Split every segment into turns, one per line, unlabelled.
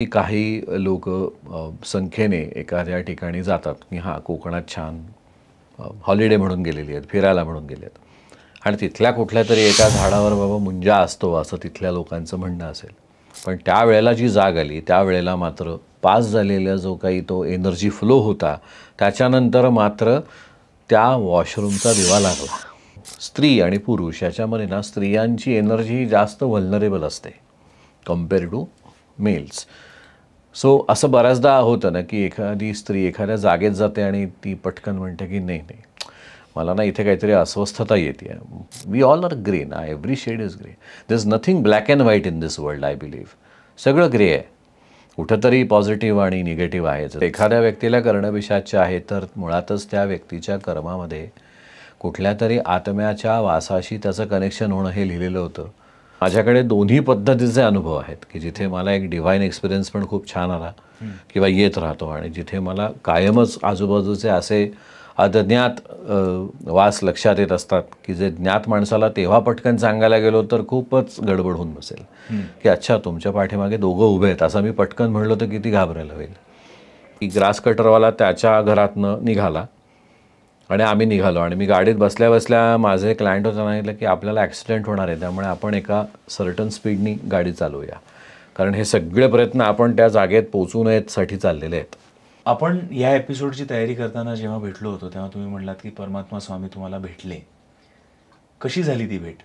की काही लोक संख्येने एखाद्या ठिकाणी जातात की हां कोकणात छान हॉलिडे म्हणून गेलेली आहेत, फिरायला म्हणून गेले आहेत आणि तिथल्या कुठल्या तरी एका झाडावर बाबा मुंजा असतो असं तिथल्या लोकांचं म्हणणं असेल. पण त्यावेळेला जी जाग आली त्यावेळेला मात्र पास झालेला जो काही तो एनर्जी फ्लो होता त्याच्यानंतर मात्र त्या वॉशरूमचा दिवा लागला. स्त्री आणि पुरुष याच्यामध्ये ना स्त्रियांची एनर्जी जास्त व्हल्नरेबल असते कम्पेअर टू मेल्स. सो असं बऱ्याचदा होतं ना की एखादी स्त्री एखाद्या जागेत जाते आणि ती पटकन म्हणते की नाही नाही मला ना इथे काहीतरी अस्वस्थता येते. वी ऑल आर ग्रे ना, every shade is grey. There is nothing black and white in this world. I believe सगळं ग्रे आहे. कुठंतरी पॉझिटिव्ह आणि निगेटिव्ह आहे. जर एखाद्या व्यक्तीला कर्णपिशाच्य आहे तर मुळातच त्या व्यक्तीच्या कर्मामध्ये कुठल्या तरी आत्म्याच्या वासाशी त्याचं कनेक्शन होणं हे लिहिलेलं होतं. माझ्याकडे दोन्ही पद्धतीचे अनुभव आहेत की जिथे मला एक डिव्हाइन एक्सपिरियन्स पण खूप छान आला किंवा येत राहतो आणि जिथे मला कायमच आजूबाजूचे असे अज्ञात वास लक्षात येत असतात की जे ज्ञात माणसाला तेव्हा पटकन सांगायला गेलो तर खूपच गडबड होऊन बसेल की अच्छा तुमच्या पाठीमागे दोघं उभे आहेत असं मी पटकन म्हणलो तर किती घाबरायला होईल. की ग्रास कटरवाला त्याच्या घरातनं निघाला आणि आम्ही निघालो आणि मी गाडीत बसल्या बसल्या माझे क्लायंट होतं सांगितलं की आपल्याला ॲक्सिडेंट होणार आहे त्यामुळे आपण एका सर्टन स्पीडनी गाडी चालवूया कारण हे सगळे प्रयत्न आपण त्या जागेत पोचू नयेसाठी चाललेले आहेत.
आपण या एपिसोडची तयारी करताना जेव्हा भेटलो होतो तेव्हा तुम्ही म्हटलात की परमात्मा स्वामी तुम्हाला भेटले. कशी झाली ती भेट?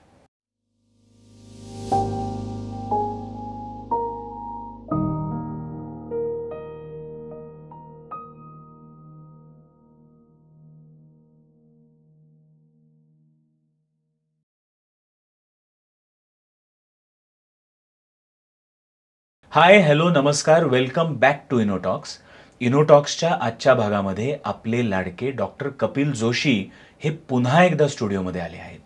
हाय, हॅलो, नमस्कार, वेलकम बॅक टू इनोटॉक्स. इनोटॉक्सच्या आजच्या भागामध्ये आपले लाडके डॉक्टर कपिल जोशी हे पुन्हा एकदा स्टुडिओमध्ये आले आहेत.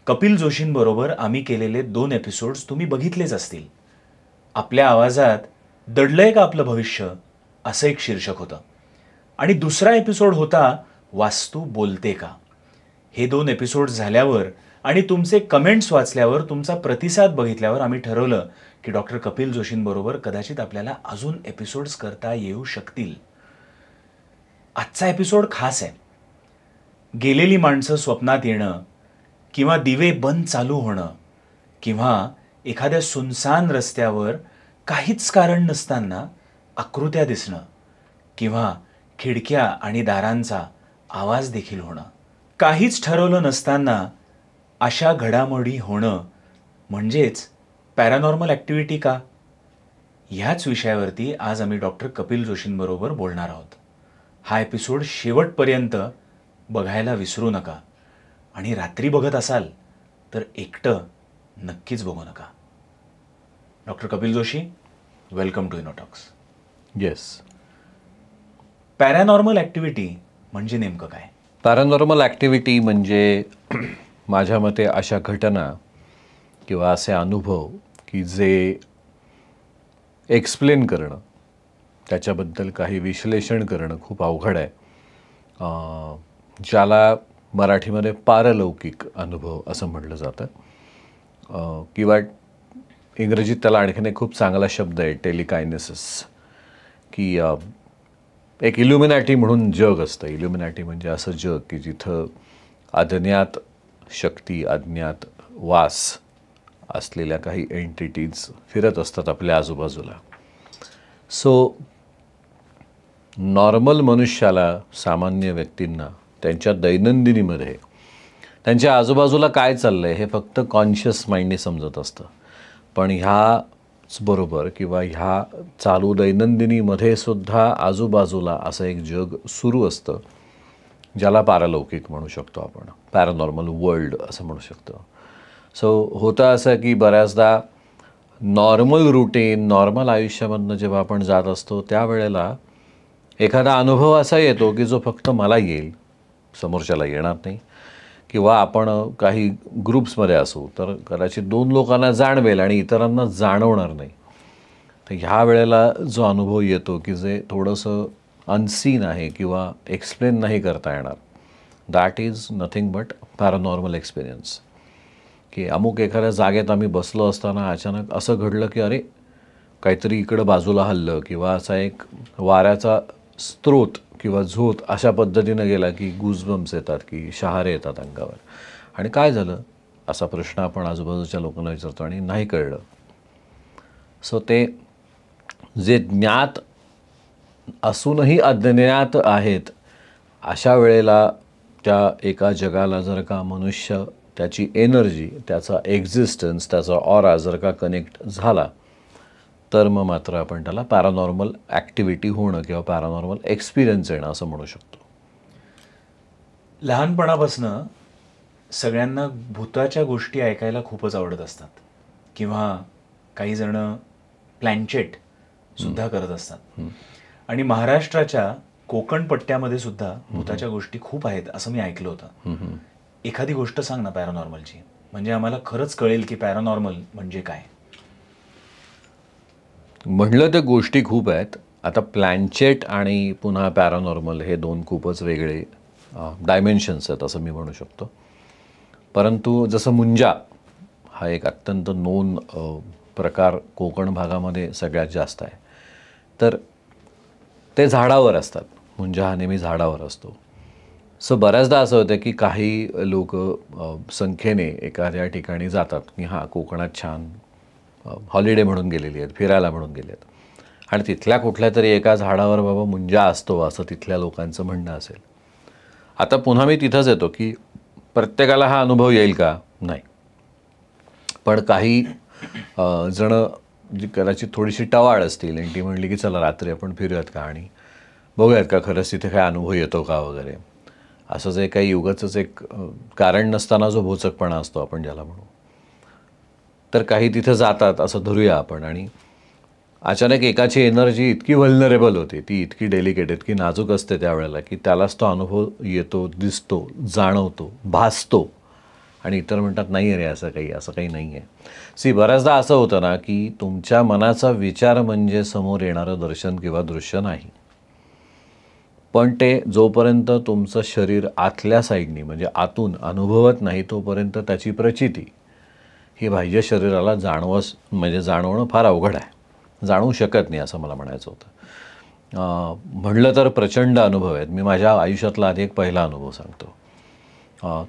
कपिल जोशींबरोबर आम्ही केलेले 2 एपिसोड्स तुम्ही बघितलेच असतील. आपल्या आवाजात दडलंय का आपलं भविष्य असं एक शीर्षक होतं आणि दुसरा एपिसोड होता वास्तू बोलते का. हे 2 एपिसोड्स झाल्यावर आणि तुमचे कमेंट्स वाचल्यावर तुमचा प्रतिसाद बघितल्यावर आम्ही ठरवलं की डॉक्टर कपिल जोशींबरोबर कदाचित आपल्याला अजून एपिसोड्स करता येऊ शकतील. आजचा एपिसोड खास आहे. गेलेली माणसं स्वप्नात येणं किंवा दिवे बंद चालू होणं किंवा एखाद्या सुनसान रस्त्यावर काहीच कारण नसताना आकृत्या दिसणं किंवा खिडक्या आणि दारांचा आवाज देखील होणं. काहीच ठरवलं नसताना अशा घडामोडी होणं म्हणजेच पॅरानॉर्मल ॲक्टिव्हिटी का? ह्याच विषयावरती आज आम्ही डॉक्टर कपिल जोशींबरोबर बोलणार आहोत. हा एपिसोड शेवटपर्यंत बघायला विसरू नका आणि रात्री बघत असाल तर एकटं नक्कीच बघू नका. Doctor Kapil Joshi, welcome to Innotalks.
Yes.
Paranormal activity म्हणजे नेमकं काय?
पॅरानॉर्मल ॲक्टिव्हिटी म्हणजे माझ्या मते अशा घटना किंवा असे अनुभव की जे एक्सप्लेन करणं त्याच्याबद्दल काही विश्लेषण करणं खूप अवघड आहे. ज्याला मराठीमध्ये पारलौकिक अनुभव असं म्हटलं जातं किंवा इंग्रजीत त्याला आणखीन एक खूप चांगला शब्द आहे टेलिकायनेसिस. की एक इल्युमिनॅटी म्हणून जग असतं. इल्युमिनॅटी म्हणजे असं जग की जिथं अज्ञात शक्ती अज्ञात वास असलेल्या काही एंटिटीज फिरत असतात आपल्या आजूबाजूला. सो नॉर्मल मनुष्याला सामान्य व्यक्तींना त्यांच्या दैनंदिनीमध्ये त्यांच्या आजूबाजूला काय चाललं आहे हे फक्त कॉन्शियस माइंडने समजत असतं. पण ह्याच बरोबर किंवा ह्या चालू दैनंदिनीमध्ये सुद्धा आजूबाजूला असं एक जग सुरू असतं ज्याला पारलौकिक म्हणू शकतो आपण. पॅरानॉर्मल वर्ल्ड असं म्हणू शकतो. सो होतं असं की बऱ्याचदा नॉर्मल रुटीन नॉर्मल आयुष्यामधनं जेव्हा आपण जात असतो त्यावेळेला एखादा अनुभव असा येतो की जो फक्त मला येईल, समोरच्याला येणार नाही. किंवा आपण काही ग्रुप्समध्ये असू तर कदाचित 2 लोकांना जाणवेल आणि इतरांना जाणवणार नाही. तर ह्या वेळेला जो अनुभव येतो की जे थोडंसं अनसीन आहे किंवा एक्सप्लेन नाही करता येणार, that is nothing but paranormal experience. की अमुक एखाद्या जागेत आम्ही बसलो असताना अचानक असं घडलं की अरे काहीतरी इकडं बाजूला हललं किंवा असा एक वाऱ्याचा स्रोत किंवा झोत अशा पद्धतीनं गेला की गूजबम्स येतात, की शहारे येतात अंगावर. आणि काय झालं असा प्रश्न आपण आजूबाजूच्या लोकांना विचारतो आणि नाही कळलं. सो ते जे ज्ञात असूनही अज्ञात आहेत अशा वेळेला त्या एका जगाला जर का मनुष्य त्याची एनर्जी, त्याचा एक्झिस्टन्स, त्याचा ऑरा जर का कनेक्ट झाला तर मग मात्र आपण त्याला पॅरानॉर्मल ॲक्टिव्हिटी होणं किंवा पॅरानॉर्मल एक्सपिरियन्स येणं असं म्हणू शकतो.
लहानपणापासनं सगळ्यांना भूताच्या गोष्टी ऐकायला खूपच आवडत असतात किंवा काही जण प्लॅनचेट सुद्धा करत असतात. आणि महाराष्ट्राच्या कोकण पट्ट्यामध्ये सुद्धा भूताच्या गोष्टी खूप आहेत असं मी ऐकलं होतं. एखादी गोष्ट सांग ना पॅरानॉर्मलची, म्हणजे आम्हाला खरंच कळेल की पॅरानॉर्मल म्हणजे काय.
म्हणलं तर गोष्टी खूप आहेत. आता प्लॅनचेट आणि पुन्हा पॅरानॉर्मल हे दोन खूपच वेगळे डायमेन्शन्स आहेत असं मी म्हणू शकतो. परंतु जसं मुंजा हा एक अत्यंत नोन प्रकार कोकण भागामध्ये सगळ्यात जास्त आहे, तर ते झाडावर असतात. मुंजा हा नेहमी झाडावर असतो. सो बऱ्याचदा असं होतं की काही लोक संख्येने एखाद्या ठिकाणी जातात की हां कोकणात छान हॉलिडे म्हणून गेलेली आहेत, फिरायला म्हणून गेले आहेत, आणि तिथल्या कुठल्या तरी एका झाडावर बाबा मुंजा असतो असं तिथल्या लोकांचं म्हणणं असेल. आता पुन्हा मी तिथंच येतो की प्रत्येकाला हा अनुभव येईल का? नाही. पण काही जणं जी कदाचित थोडीशी टवाळ असतील आणि ती म्हणली की चला रात्री आपण फिरूयात का आणि बघूयात का खरंच तिथे काय अनुभव येतो का वगैरे, असं जे काही उगाचच एक कारण नसताना जो भोचकपणा असतो आपण ज्याला म्हणू, तर काही तिथे जातात असं धरूया आपण. आणि अचानक एकाची एनर्जी इतकी व्हल्नरेबल होते, ती इतकी डेलिकेट, इतकी नाजूक असते त्यावेळेला की त्यालाच तो अनुभव येतो, दिसतो, जाणवतो, भासतो. आणि इतर म्हणतात नाही रे असं काही नाही आहे. बऱ्याचदा असं होतं ना की तुमच्या मनाचा विचार म्हणजे समोर येणारं दर्शन किंवा दृश्य नाही, पण ते जोपर्यंत तुमचं शरीर आतल्या साईडनी म्हणजे आतून अनुभवत नाही तोपर्यंत त्याची प्रचिती ही बाह्य शरीराला जाणवणं फार अवघड आहे. जाणवू शकत नाही असं मला म्हणायचं होतं. म्हणलं तर प्रचंड अनुभव आहेत. मी माझ्या आयुष्यातला आधी एक पहिला अनुभव सांगतो.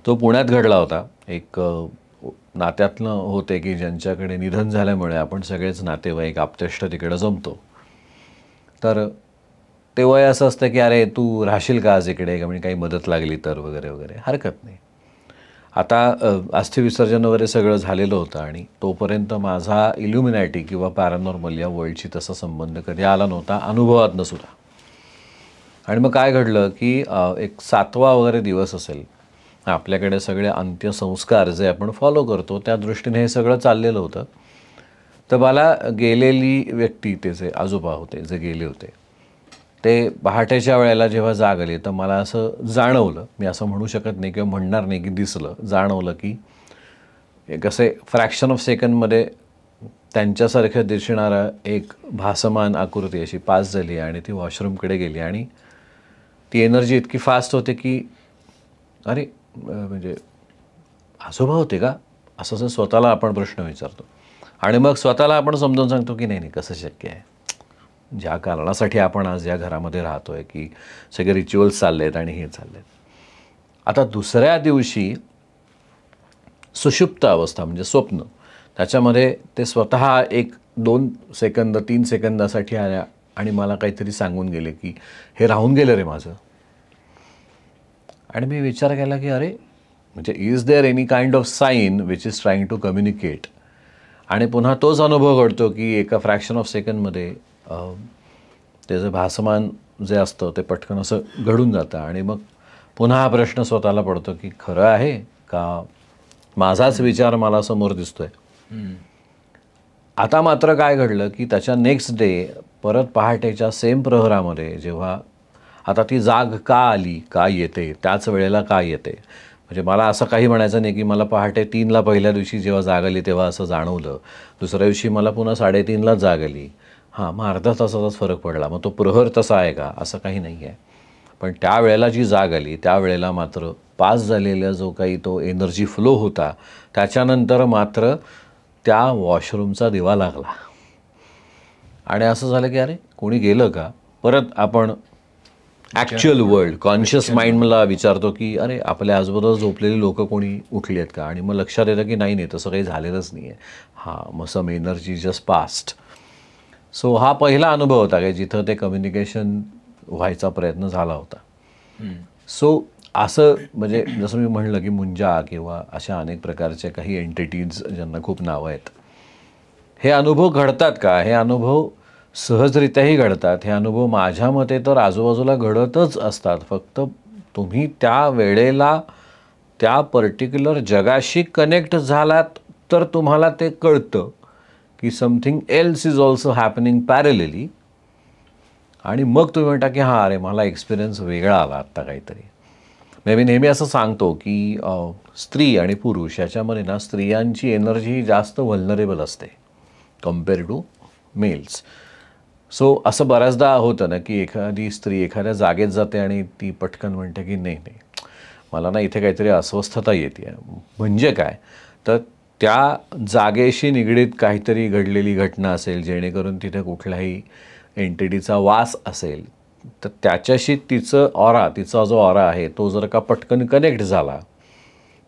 तो पुण्यात घडला होता. एक नात्यातनं होते की ज्यांच्याकडे निधन झाल्यामुळे आपण सगळेच नातेवाईक आप्तेष्ट तिकडं जमतो. तर ते वय असं असतं की अरे तू राहशील का आज इकडे, का म्हणजे काही मदत लागली तर वगैरे वगैरे, हरकत नाही. आता अस्थिविसर्जन वगैरे सगळं झालेलं होतं आणि तोपर्यंत माझा इल्युमिनॅटी किंवा पॅरानॉर्मल या वर्ल्डशी तसा संबंध कधी आला नव्हता, अनुभवातनं सुद्धा. आणि मग काय घडलं की एक 7वा वगैरे दिवस असेल, आपल्याकडे सगळे अंत्यसंस्कार जे आपण फॉलो करतो त्या दृष्टीने हे सगळं चाललेलं होतं. तर मला गेलेली व्यक्ती, ते जे आजोबा होते जे गेले होते, ते पहाटेच्या वेळेला जेव्हा जाग आली तर मला असं जाणवलं, मी असं म्हणू शकत नाही किंवा म्हणणार नाही की दिसलं, जाणवलं की एक असे फ्रॅक्शन ऑफ सेकंडमध्ये त्यांच्यासारखं दिसणारा एक भासमान आकृती अशी पास झाली आणि ती वॉशरूमकडे गेली. आणि ती एनर्जी इतकी फास्ट होते की अरे म्हणजे आजोबा होते का असं स्वतःला आपण प्रश्न विचारतो. आणि मग स्वतःला आपण समजावून सांगतो की नाही कसं शक्य आहे, ज्या कारणासाठी आपण आज या घरामध्ये राहतो आहे की सगळे रिच्युअल्स चालले आहेत आणि हे चालले आहेत. आता दुसऱ्या दिवशी सुषुप्त अवस्था म्हणजे स्वप्न, त्याच्यामध्ये ते स्वतः 1-2 सेकंद 3 सेकंदासाठी आल्या आणि मला काहीतरी सांगून गेले की हे राहून गेलं रे माझं. आणि मी विचार केला की अरे म्हणजे is there any kind of sign which is trying to communicate. आणि पुन्हा तोच अनुभव घडतो की एका फ्रॅक्शन ऑफ सेकंडमध्ये त्याचं भासमान जे असतं ते पटकन असं घडून जातं. आणि मग पुन्हा हा प्रश्न स्वतःला पडतो की खरं आहे का माझाच विचार मला समोर दिसतोय. आता मात्र काय घडलं की त्याच्या नेक्स्ट डे परत पहाटेच्या सेम प्रहरामध्ये जेव्हा आता ती जाग का आली, का येते, त्याच वेळेला का येते, म्हणजे मला असं काही म्हणायचं नाही की मला पहाटे 3ला पहिल्या दिवशी जेव्हा जाग आली तेव्हा असं जाणवलं, दुसऱ्या दिवशी मला पुन्हा 3:30लाच जाग आली, हां मग अर्धा तासाचाच फरक पडला, मग तो प्रहर तसा आहे का, असं काही नाही आहे. पण त्यावेळेला जी जाग आली त्यावेळेला मात्र पास झालेला जो काही तो एनर्जी फ्लो होता त्याच्यानंतर मात्र त्या वॉशरूमचा दिवा लागला. आणि असं झालं की अरे कोणी गेलं का, परत आपण ॲक्च्युअल वर्ल्ड कॉन्शियस माइंड मला विचारतो की अरे आपल्या आजूबाजूला झोपलेली लोक कोणी उठली आहेत का, आणि मग लक्षात येतं की नाही तसं काही झालेलंच नाही आहे. हां, मग some energy just passed. So हा पहिला अनुभव होता की जिथं ते कम्युनिकेशन व्हायचा प्रयत्न झाला होता. सो असं म्हणजे जसं मी म्हणलं की मुंजा किंवा अशा अनेक प्रकारच्या काही एंटिटीज ज्यांना खूप नावं आहेत, हे अनुभव घडतात का, हे अनुभव सहजरित्याही घडतात. हे अनुभव माझ्या मते तर आजूबाजूला घडतच असतात. फक्त तुम्ही त्या वेळेला त्या पर्टिक्युलर जगाशी कनेक्ट झालात तर तुम्हाला ते कळतं की something else is also happening parallelly, आणि मग तुम्ही म्हणता की हां अरे मला एक्सपिरियन्स वेगळा आला आत्ता काहीतरी. मी नेहमी असं सांगतो की स्त्री आणि पुरुष याच्यामध्ये ना स्त्रियांची एनर्जी जास्त व्हल्नरेबल असते कम्पेअर टू मेल्स. सो असं बऱ्याचदा होतं ना की एखादी स्त्री एखाद्या जागेत जाते आणि ती पटकन म्हणते की नाही नाही मला ना इथे काहीतरी अस्वस्थता येते. म्हणजे काय, तर त्या जागेशी निगडीत काहीतरी घडलेली घटना असेल जेणेकरून तिथे कुठल्याही एंटिटीचा वास असेल, तर त्याच्याशी तिचा जो ऑरा आहे तो जर का पटकन कनेक्ट झाला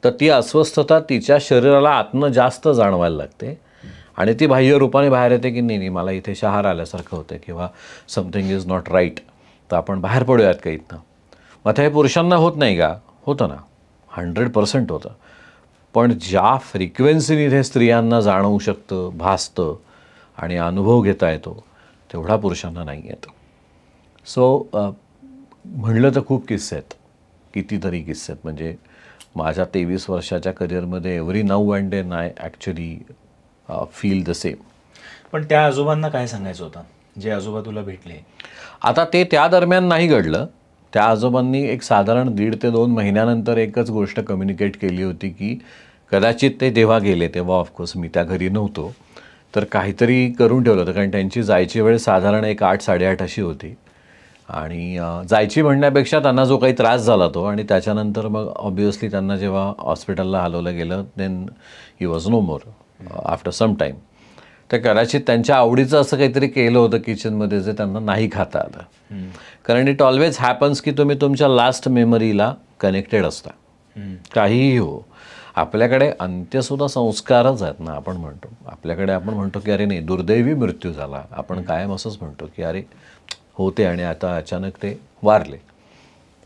तर ती अस्वस्थता तिच्या शरीराला आतनं जास्त जाणवायला लागते आणि ती बाह्य रूपाने बाहेर येते की नाही मला इथे शहार आल्यासारखं होतं किंवा समथिंग इज नॉट राईट, तर आपण बाहेर पडूयात का इथनं. मग आता हे पुरुषांना होत नाही का? होतं ना, 100% होतं. पण ज्या फ्रिक्वेन्सीने इथे स्त्रियांना जाणवू शकतं, भासतं आणि अनुभव घेता येतो तेवढा पुरुषांना नाही येतो. सो म्हणलं तर खूप किस्से आहेत, कितीतरी किस्से आहेत. म्हणजे माझ्या 23 वर्षाच्या करिअरमध्ये every now and then I actually feel the same.
पण त्या आजोबांना काय सांगायचं होतं, जे आजोबा तुला भेटले?
आता ते त्या दरम्यान नाही घडलं. त्या आजोबांनी एक साधारण 1.5 ते 2 महिन्यानंतर एकच गोष्ट कम्युनिकेट केली होती की कदाचित ते तेव्हा गेले, तेव्हा ऑफकोर्स मी त्या घरी नव्हतो, तर काहीतरी करून ठेवलं होतं. कारण त्यांची जायची वेळ साधारण एक 8-8:30 अशी होती आणि जायची म्हणण्यापेक्षा त्यांना जो काही त्रास झाला तो, आणि त्याच्यानंतर मग ऑब्व्हियसली त्यांना जेव्हा हॉस्पिटलला हलवलं गेलं then he was no more after some time. तर कदाचित त्यांच्या आवडीचं असं काहीतरी केलं होतं किचनमध्ये जे त्यांना नाही खाता आलं. कारण इट ऑलवेज हॅपन्स की तुम्ही तुमच्या लास्ट मेमरीला कनेक्टेड असता. काहीही हो, आपल्याकडे अंत्यसुद्धा संस्कारच आहेत ना. आपण म्हणतो की अरे नाही दुर्दैवी मृत्यू झाला, आपण कायम असंच म्हणतो की अरे होते आणि आता अचानक ते वारले.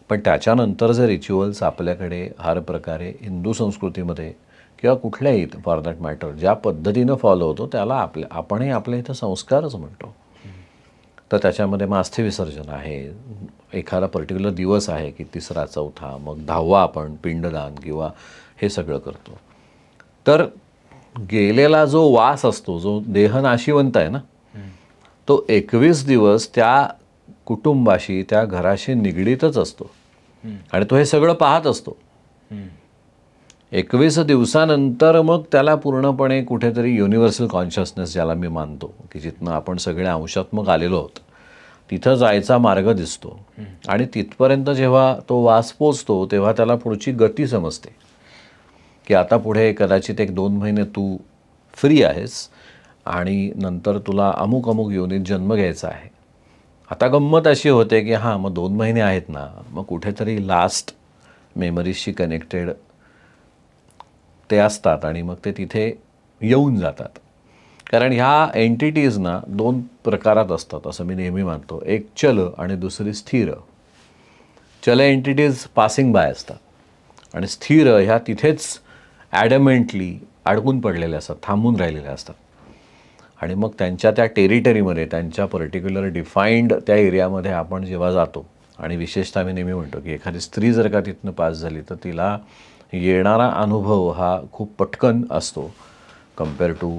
पण त्याच्यानंतर जे रिच्युअल्स आपल्याकडे हर प्रकारे हिंदू संस्कृतीमध्ये किंवा कुठल्याही फॉर दॅट मॅटर ज्या पद्धतीनं फॉलो होतो त्याला आपणही आपल्या इथं संस्कारच म्हणतो. तर त्याच्यामध्ये मग अस्थिविसर्जन आहे, एखादा पर्टिक्युलर दिवस आहे की 3रा 4था, मग 10वा आपण पिंडदान किंवा हे सगळं करतो. तर गेलेला जो वास असतो, जो देह नाशिवंत आहे ना, तो 21 दिवस त्या कुटुंबाशी त्या घराशी निगडीतच असतो आणि तो हे सगळं पाहत असतो. 21 दिवसानंतर मग त्याला पूर्णपणे कुठेतरी युनिव्हर्सल कॉन्शियसनेस ज्याला मी मानतो की जिथनं आपण सगळे अंशात्मक आलेलो आहोत तिथं जायचा मार्ग दिसतो. आणि तिथपर्यंत जेव्हा तो वास पोचतो तेव्हा त्याला पुढची गती समजते की आता पुढे कदाचित 1-2 महिने तू फ्री आहेस आणि नंतर तुला अमुक योनीत जन्म घ्यायचा आहे. आता गंमत अशी होते की हां मग 2 महिने आहेत ना, मग कुठेतरी लास्ट मेमरीजशी कनेक्टेड ते असतात आणि मग ते तिथे येऊन जातात. कारण ह्या एंटिटीजना 2 प्रकारात असतात असं मी नेहमी मानतो. एक चल आणि दुसरी स्थिर. चल एंटिटीज पासिंग बाय असतात आणि स्थिर ह्या तिथेच ॲडमेंटली अडकून पडलेल्या असतात, थांबून राहिलेल्या असतात. आणि मग त्यांच्या त्या टेरिटरीमध्ये त्यांच्या पर्टिक्युलर डिफाईन्ड त्या एरियामध्ये आपण जेव्हा जातो, आणि विशेषतः मी नेहमी म्हणतो की एखादी स्त्री जर का तिथनं पास झाली तर तिला येणारा अनुभव हा खूप पटकन असतो कम्पेअर टू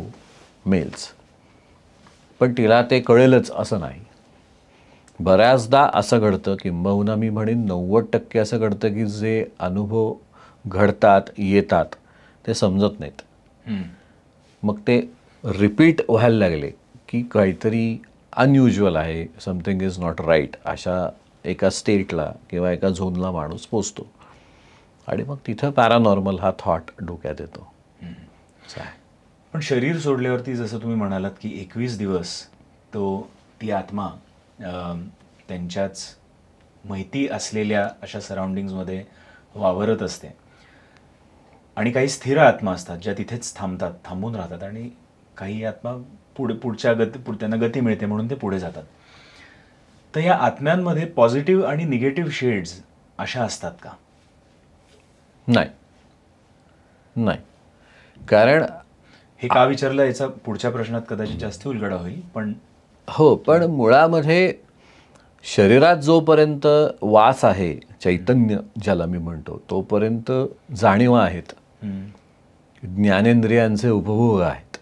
मेल्स. पण तिला ते कळेलच असं नाही. बऱ्याचदा असं घडतं, किंबहुना मी म्हणेन 90% असं घडतं की जे अनुभव घडतात येतात ते समजत नाहीत. मग ते रिपीट व्हायला लागले की काहीतरी अनयुज्युअल आहे, समथिंग इज नॉट राईट, अशा एका स्टेटला किंवा एका झोनला माणूस पोचतो आणि मग तिथं पॅरानॉर्मल हा थॉट डोक्यात येतो.
पण शरीर सोडल्यावरती जसं तुम्ही म्हणालात की 21 दिवस ती आत्मा त्यांच्याच माहिती असलेल्या अशा सराउंडिंग्समध्ये वावरत असते. आणि काही स्थिर आत्मा असतात ज्या तिथेच थांबून राहतात, आणि काही आत्मा त्यांना गती मिळते म्हणून ते पुढे जातात. तर या आत्म्यांमध्ये पॉझिटिव्ह आणि निगेटिव्ह शेड्स अशा असतात का?
नाही. कारण
हे का विचारलं याचा पुढच्या प्रश्नात कदाचित जास्त उलगडा होईल.
पण मुळामध्ये शरीरात जोपर्यंत वास आहे, चैतन्य ज्याला मी म्हणतो, तोपर्यंत जाणीवा आहेत, ज्ञानेंद्रियांचे उपभोग आहेत.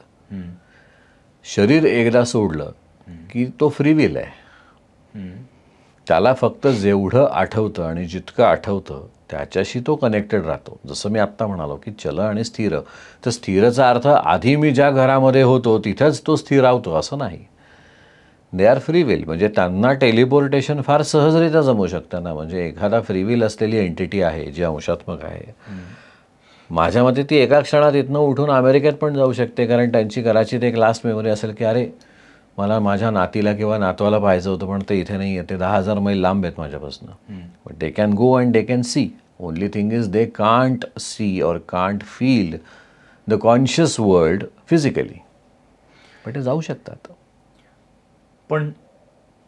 शरीर एकदा सोडलं की तो फ्रीविल आहे. त्याला फक्त जेवढं आठवतं आणि जितकं आठवतं त्याच्याशी तो कनेक्टेड राहतो. जसं मी आत्ता म्हणालो की चल आणि स्थिर, तर स्थिरचा अर्थ आधी मी ज्या घरामध्ये होतो तिथेच तो स्थिरावतो असं नाही. They are free will. म्हणजे त्यांना टेलिपोर्टेशन फार सहजरित्या जमू शकतं ना. म्हणजे एखादा फ्रीविल असलेली एंटिटी आहे जी अंशात्मक आहे, माझ्या मते ती एका क्षणात इथनं उठून अमेरिकेत पण जाऊ शकते. कारण त्यांची कदाचित एक लास्ट मेमरी असेल की अरे मला माझ्या नातीला किंवा नातवाला पाहायचं होतं पण ते इथे नाही आहे, ते 10,000 मैल लांब आहेत माझ्यापासून. But they can go and they can see. Only thing is they can't see or can't feel the conscious world physically, but ते जाऊ शकतात.
पण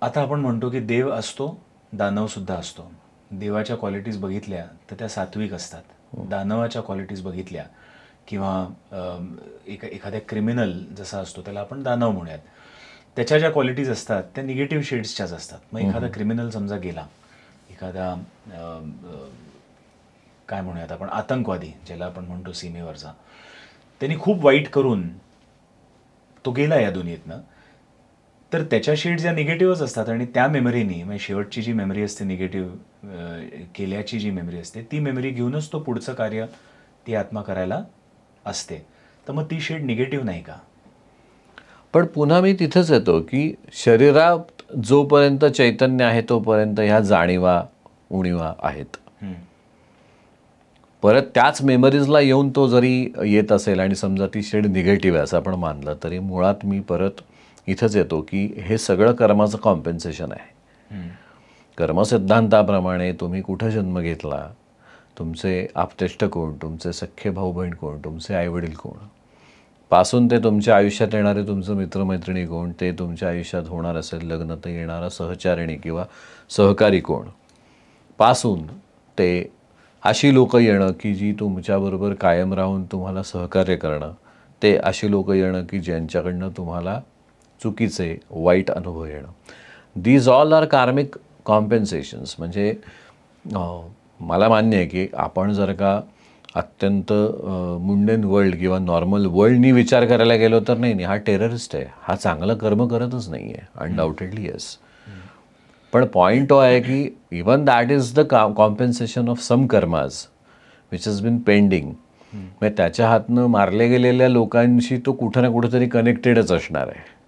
आता आपण म्हणतो की देव असतो, दानवसुद्धा असतो. देवाच्या क्वालिटीज बघितल्या तर त्या सात्विक असतात. दानवाच्या क्वालिटीज बघितल्या किंवा एखाद्या क्रिमिनल जसा असतो त्याला आपण दानव म्हणूयात, त्याच्या ज्या क्वालिटीज असतात त्या निगेटिव्ह शेड्सच्याच असतात. मग एखादा क्रिमिनल समजा गेला, एखादा काय म्हणूयात आपण आतंकवादी ज्याला आपण म्हणतो सीमेवरचा, त्यांनी खूप वाईट करून तो गेला या दुनियेतनं, तर त्याच्या शेड्स या निगेटिव्हच असतात. आणि त्या मेमरीनी, म्हणजे शेवटची जी मेमरी असते निगेटिव्ह केल्याची जी मेमरी असते, ती मेमरी घेऊनच तो पुढचं कार्य ती आत्मा करायला असते. तर मग ती शेड निगेटिव्ह नाही का?
पण पुन्हा मी तिथंच येतो की शरीरात जोपर्यंत चैतन्य आहे तोपर्यंत ह्या जाणीवा उणीवा आहेत. परत त्याच मेमरीजला येऊन तो जरी येत असेल आणि समजा ती शेड निगेटिव्ह आहे असं आपण मानलं, तरी मुळात मी परत इथंच येतो की हे सगळं कर्माचं कॉम्पेन्सेशन आहे. कर्मसिद्धांताप्रमाणे तुम्ही कुठं जन्म घेतला, तुमचे आप्तेष्ट कोण, तुमचे सख्खे भाऊ बहीण कोण, तुमचे आईवडील कोण, पासून ते तुमच्या आयुष्यात येणारे तुमचं मित्रमैत्रिणी कोण, ते तुमच्या आयुष्यात होणार असेल लग्न तर येणारा सहचारिणी किंवा सहकारी कोण, पासून ते अशी लोकं येणं की जी तुमच्याबरोबर कायम राहून तुम्हाला सहकार्य करणं, ते अशी लोकं येणं की ज्यांच्याकडनं तुम्हाला चुकीचे वाईट अनुभव येणं. दीज ऑल आर कार्मिक कॉम्पेन्सेशन्स. म्हणजे मला मान्य आहे की आपण जर का अत्यंत मुंडेन वर्ल्ड किंवा नॉर्मल वर्ल्डनी विचार करायला गेलो तर नाही, हा टेररिस्ट आहे, हा चांगलं कर्म करतच नाही आहे, अनडाऊटेडली येस. पण पॉईंट तो आहे की even that is the compensation of some karmas which has been pending. म्हणजे त्याच्या हातनं मारले गेलेल्या लोकांशी तो कुठं ना कुठंतरी कनेक्टेडच असणार आहे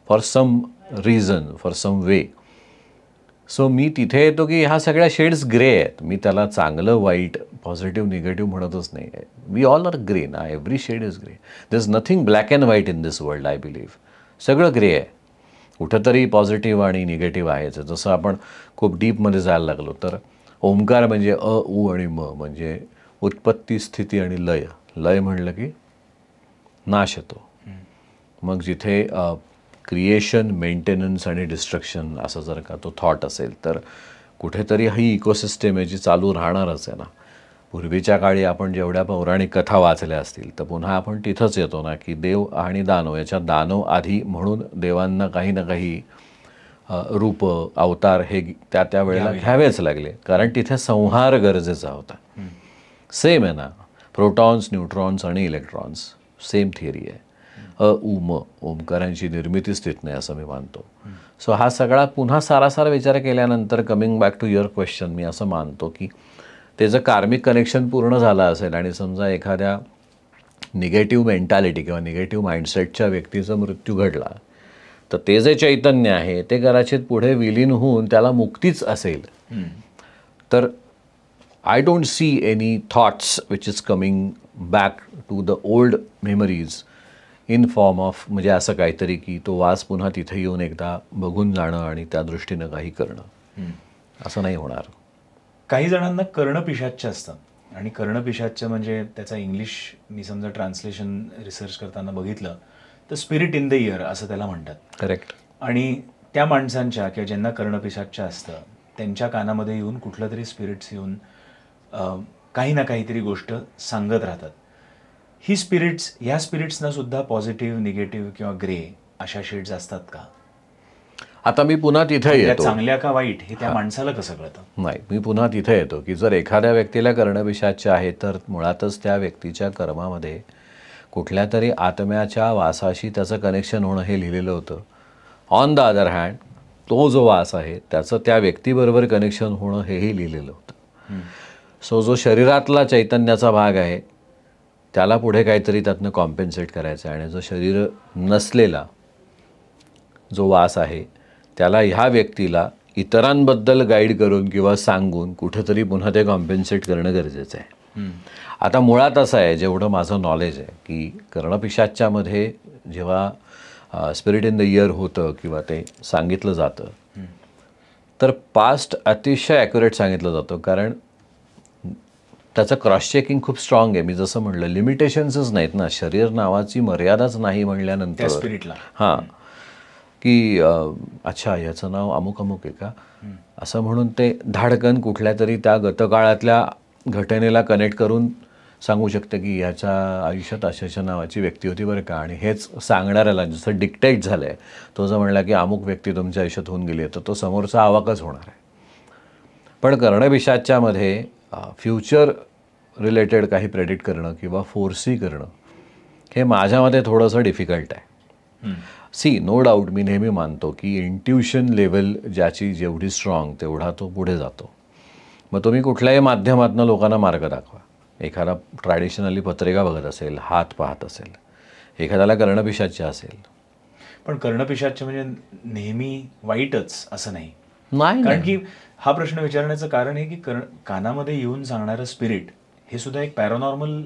for some reason, for some way. So मी तिथे येतो की ह्या सगळ्या शेड्स ग्रे आहेत. मी त्याला चांगलं वाईट पॉझिटिव्ह निगेटिव्ह म्हणतच नाही आहे. वी ऑल आर ग्रे ना, every shade is grey. There is nothing black and white in this world. I believe सगळं ग्रे आहे. कुठंतरी पॉझिटिव्ह आणि निगेटिव्ह आहेच. जसं आपण खूप डीपमध्ये जायला लागलो तर ओंकार म्हणजे अ उ आणि म, म्हणजे उत्पत्ती स्थिती आणि लय. लय म्हणलं की नाश येतो. मग जिथे क्रिएशन, मेंटेनन्स आणि डिस्ट्रक्शन असं जर का तो थॉट असेल तर कुठेतरी ही इकोसिस्टम आहे जी चालू राहणारच आहे ना. पूर्वीच्या काळी आपण जेवढ्या पौराणिक कथा वाचल्या असतील तर पुन्हा आपण तिथंच येतो ना की देव आणि दानव, याच्यात दानव आधी म्हणून देवांना काही ना काही रूप अवतार हे त्या वेळेला घ्यावेच लागले, कारण तिथे संहार गरजेचा होता. सेम आहे ना, प्रोटॉन्स, न्यूट्रॉन्स आणि इलेक्ट्रॉन्स, सेम थिअरी आहे. उ म, ओंकारांची निर्मितीच तिथं नाही असं मी मानतो. सो हा सगळा पुन्हा सारासार विचार केल्यानंतर coming back to your question, मी असं मानतो की त्याचं कार्मिक कनेक्शन पूर्ण झालं असेल आणि समजा एखाद्या निगेटिव्ह मेंटॅलिटी किंवा निगेटिव्ह माइंडसेटच्या व्यक्तीचा मृत्यू घडला तर ते जे चैतन्य आहे ते कदाचित पुढे विलीन होऊन त्याला मुक्तीच असेल. तर I don't see any thoughts which is coming back to the old memories in form of म्हणजे असं काहीतरी की तो वास पुन्हा तिथे येऊन एकदा बघून जाणं आणि त्या दृष्टीनं काही करणं, असं नाही होणार.
काही जणांना कर्णपिशाच्य असतं, आणि कर्णपिशाच्य म्हणजे त्याचा इंग्लिश मी समजा ट्रान्सलेशन रिसर्च करताना बघितलं तर स्पिरिट इन द इयर असं त्याला म्हणतात.
करेक्ट.
आणि त्या माणसांच्या किंवा ज्यांना कर्णपिशाच्य असतं त्यांच्या कानामध्ये येऊन कुठलं तरी स्पिरिट्स येऊन काही ना काहीतरी गोष्ट सांगत राहतात. ही स्पिरिट्स, ह्या स्पिरिट्सना सुद्धा पॉझिटिव्ह, निगेटिव्ह किंवा ग्रे अशा शेड्स असतात का?
आता मी पुन्हा तिथे
त्या
येतो.
चांगल्या का वाईट हे त्या माणसाला कसं कळतं?
नाही, मी पुन्हा तिथे येतो की जर एखाद्या व्यक्तीला कर्णपिशाच्य आहे तर मुळातच त्या व्यक्तीच्या कर्मामध्ये कुठल्या तरी आत्म्याच्या वासाशी त्याचं कनेक्शन होणं हे लिहिलेलं होतं. ऑन द अदर हँड तो जो वास आहे त्याचं त्या व्यक्तीबरोबर कनेक्शन होणं हेही लिहिलेलं होतं. सो जो शरीरातला चैतन्याचा भाग आहे त्याला पुढे काहीतरी त्यातनं कॉम्पेन्सेट करायचं आहे, आणि जो शरीर नसलेला जो वास आहे त्याला ह्या व्यक्तीला इतरांबद्दल गाईड करून किंवा सांगून कुठेतरी पुन्हा ते कॉम्पेन्सेट करणं गरजेचं आहे. आता मुळात असं आहे, जेवढं माझं नॉलेज आहे की कर्णपिशाच्यामध्ये जेव्हा स्पिरिट इन द इयर होतं किंवा ते सांगितलं जातं तर पास्ट अतिशय ॲक्युरेट सांगितलं जातं, कारण त्याचं क्रॉस चेकिंग खूप स्ट्रॉंग आहे. मी जसं म्हणलं लिमिटेशन्सच नाहीत ना, शरीर नावाची मर्यादाच नाही म्हणल्यानंतर
स्पिरिटला
हां की अच्छा याचं नाव अमुक अमुक आहे का असं म्हणून ते धाडकन कुठल्या तरी त्या गतकाळातल्या घटनेला कनेक्ट करून सांगू शकते की ह्याच्या आयुष्यात अशाच्या नावाची व्यक्ती होती बरं का, आणि हेच सांगणाऱ्याला जसं डिक्टेट झालं आहे, तो जर म्हणला की अमुक व्यक्ती तुमच्या आयुष्यात होऊन गेली आहे तर तो समोरचा अवाकच होणार आहे. पण कर्णपिशाच्यामध्ये फ्युचर रिलेटेड काही प्रेडिक्ट करणं किंवा फोरसी करणं हे माझ्यामध्ये थोडंसं डिफिकल्ट आहे. सी नो डाऊट मी नेहमी मानतो की इंट्युशन लेवल ज्याची जेवढी स्ट्रॉंग तेवढा तो पुढे जातो. मग तुम्ही कुठल्याही माध्यमातून लोकांना मार्ग दाखवा. एखादा ट्रॅडिशनली पत्रिका बघत असेल, हात पाहत असेल, एखाद्याला कर्णपिशाच्य असेल.
पण कर्णपिशाच्य म्हणजे नेहमी वाईटच असं नाही,
नाही,
कारण की हा प्रश्न विचारण्याचं कारण आहे की कानामध्ये येऊन सांगणारं स्पिरिट हे सुद्धा एक पॅरानॉर्मल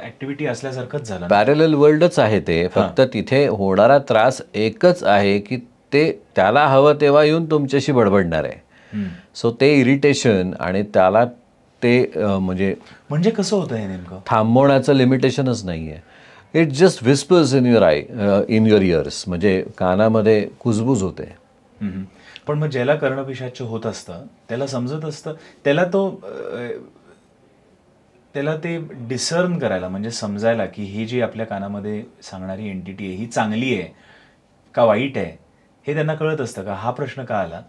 ॲक्टिव्हिटी असल्यासारखंच झालं.
पॅरलल वर्ल्डच आहे ते, फक्त तिथे होणारा त्रास एकच आहे की ते त्याला हवं तेव्हा येऊन तुमच्याशी बडबडणार आहे. सो ते इरिटेशन आणि त्याला ते म्हणजे
कसं होतं हे नेमकं?
थांबवण्याचं लिमिटेशनच नाही आहे. It just whispers in your ears, म्हणजे कानामध्ये कुजबूज होते.
पण मग ज्याला कर्णपिशाच्य होत असतं त्याला समजत असतं, त्याला ते डिसर्न करायला म्हणजे समजायला की ही जी आपल्या कानामध्ये सांगणारी एंटिटी आहे ही चांगली आहे का वाईट आहे हे त्यांना कळत असतं का? हा प्रश्न का आला?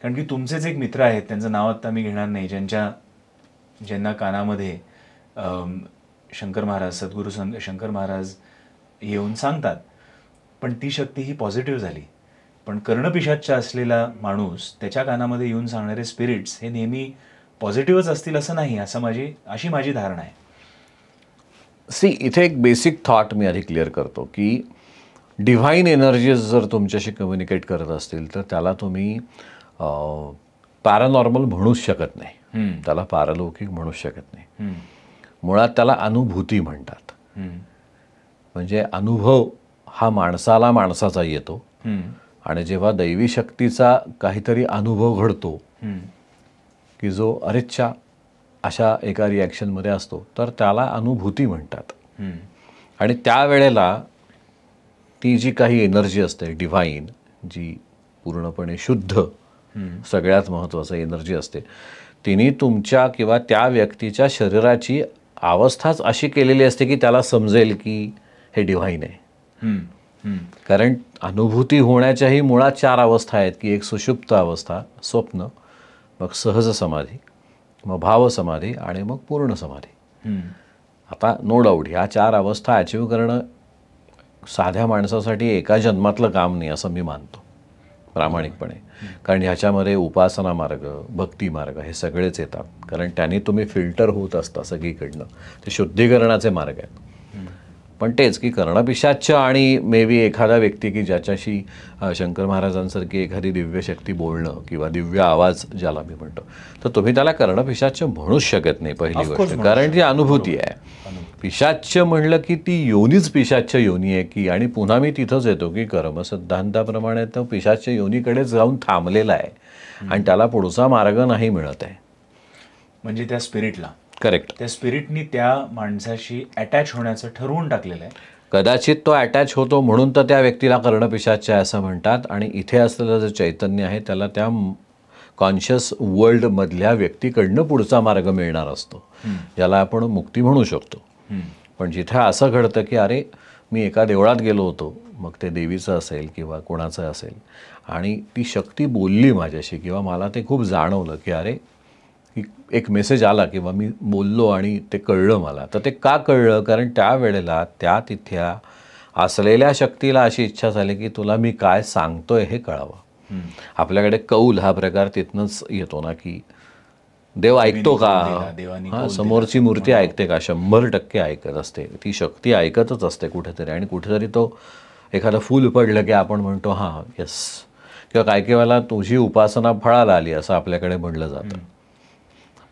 कारण की तुमचेच एक मित्र आहेत, त्यांचं नाव आत्ता मी घेणार नाही, ज्यांना कानामध्ये शंकर महाराज, सद्गुरू शंकर महाराज येऊन सांगतात, पण ती शक्ती ही पॉझिटिव्ह झाली. पण कर्णपिशाच्य असलेला माणूस त्याच्या कानामध्ये येऊन सांगणारे स्पिरिट्स हे नेहमी पॉझिटिव्हच असतील असं नाही, अशी माझी धारणा आहे.
सी इथे एक बेसिक थॉट मी आधी क्लिअर करतो की डिव्हाइन एनर्जीज जर तुमच्याशी कम्युनिकेट करत असतील तर त्याला तुम्ही पॅरानॉर्मल म्हणूच शकत नाही, त्याला पारलौकिक म्हणूच शकत नाही. मुळात त्याला अनुभूती म्हणतात. म्हणजे अनुभव हा माणसाला माणसाचा येतो, आणि जेव्हा दैवी शक्तीचा काहीतरी अनुभव घडतो की जो अरेच्छा अशा एका रिॲक्शनमध्ये असतो तर त्याला अनुभूती म्हणतात. आणि त्यावेळेला ती जी काही एनर्जी असते डिव्हाइन, जी पूर्णपणे शुद्ध सगळ्यात महत्त्वाचं एनर्जी असते, तिने तुमच्या किंवा त्या व्यक्तीच्या शरीराची अवस्थाच अशी केलेली असते की त्याला समजेल की हे डिव्हाइन आहे. कारण अनुभूती होण्याच्याही मुळात 4 अवस्था आहेत की एक सुषुप्त अवस्था, स्वप्न, मग सहज समाधी, मग भाव समाधी आणि मग पूर्ण समाधी. आता नो डाऊट ह्या 4 अवस्था अचीव करणं साध्या माणसासाठी एका जन्मातलं काम नाही असं मी मानतो प्रामाणिकपणे. कारण ह्याच्यामध्ये उपासना मार्ग, भक्ती मार्ग हे सगळेच येतात, कारण त्यांनी तुम्ही फिल्टर होत असता सगळीकडनं. ते शुद्धीकरणाचे मार्ग आहेत. पण तेच की कर्णपिशाच्य आणि मे बी एखादा व्यक्ती की ज्याच्याशी शंकर महाराजांसारखी एखादी दिव्य शक्ती बोलणं किंवा दिव्य आवाज ज्याला मी म्हणतो, तर तुम्ही त्याला कर्णपिशाच्य म्हणूच शकत नाही पहिली गोष्ट, कारण ती अनुभूती आहे. पिशाच्य म्हणलं की ती योनीच पिशाच्य योनी आहे की, आणि पुन्हा मी तिथंच येतो की कर्मसिद्धांताप्रमाणे तो पिशाच्य योनीकडेच जाऊन थांबलेला आहे आणि त्याला पुढचा मार्ग नाही मिळत आहे.
म्हणजे त्या स्पिरिटला,
करेक्ट.
त्या स्पिरिटनी त्या माणसाशी अटॅच होण्याचं ठरवून टाकलेलं आहे.
कदाचित तो अटॅच होतो म्हणून तर त्या व्यक्तीला कर्णपिशाच्य आहे असं म्हणतात. आणि इथे असलेलं जे चैतन्य आहे त्याला त्या कॉन्शियस वर्ल्डमधल्या व्यक्तीकडनं पुढचा मार्ग मिळणार असतो, ज्याला आपण मुक्ती म्हणू शकतो. पण जिथे असं घडतं की अरे मी एका देवळात गेलो होतो, मग ते देवीचं असेल किंवा कोणाचं असेल, आणि ती शक्ती बोलली माझ्याशी किंवा मला ते खूप जाणवलं की अरे एक मेसेज आला किंवा मी बोललो आणि ते कळलं मला. तर ते का कळलं? कारण त्या वेळेला त्या तिथ्या असलेल्या शक्तीला अशी इच्छा झाली की तुला मी काय सांगतोय हे कळावं. आपल्याकडे कौल हा प्रकार तिथनंच येतो ना, की देव ऐकतो का? हां, समोरची मूर्ती ऐकते का? 100% ऐकत असते. ती शक्ती ऐकतच असते कुठेतरी. आणि कुठेतरी तो एखादं फूल पडलं की आपण म्हणतो हां येस, किंवा काही काही वेळेला तुझी उपासना फळाला आली असं आपल्याकडे म्हणलं जातं.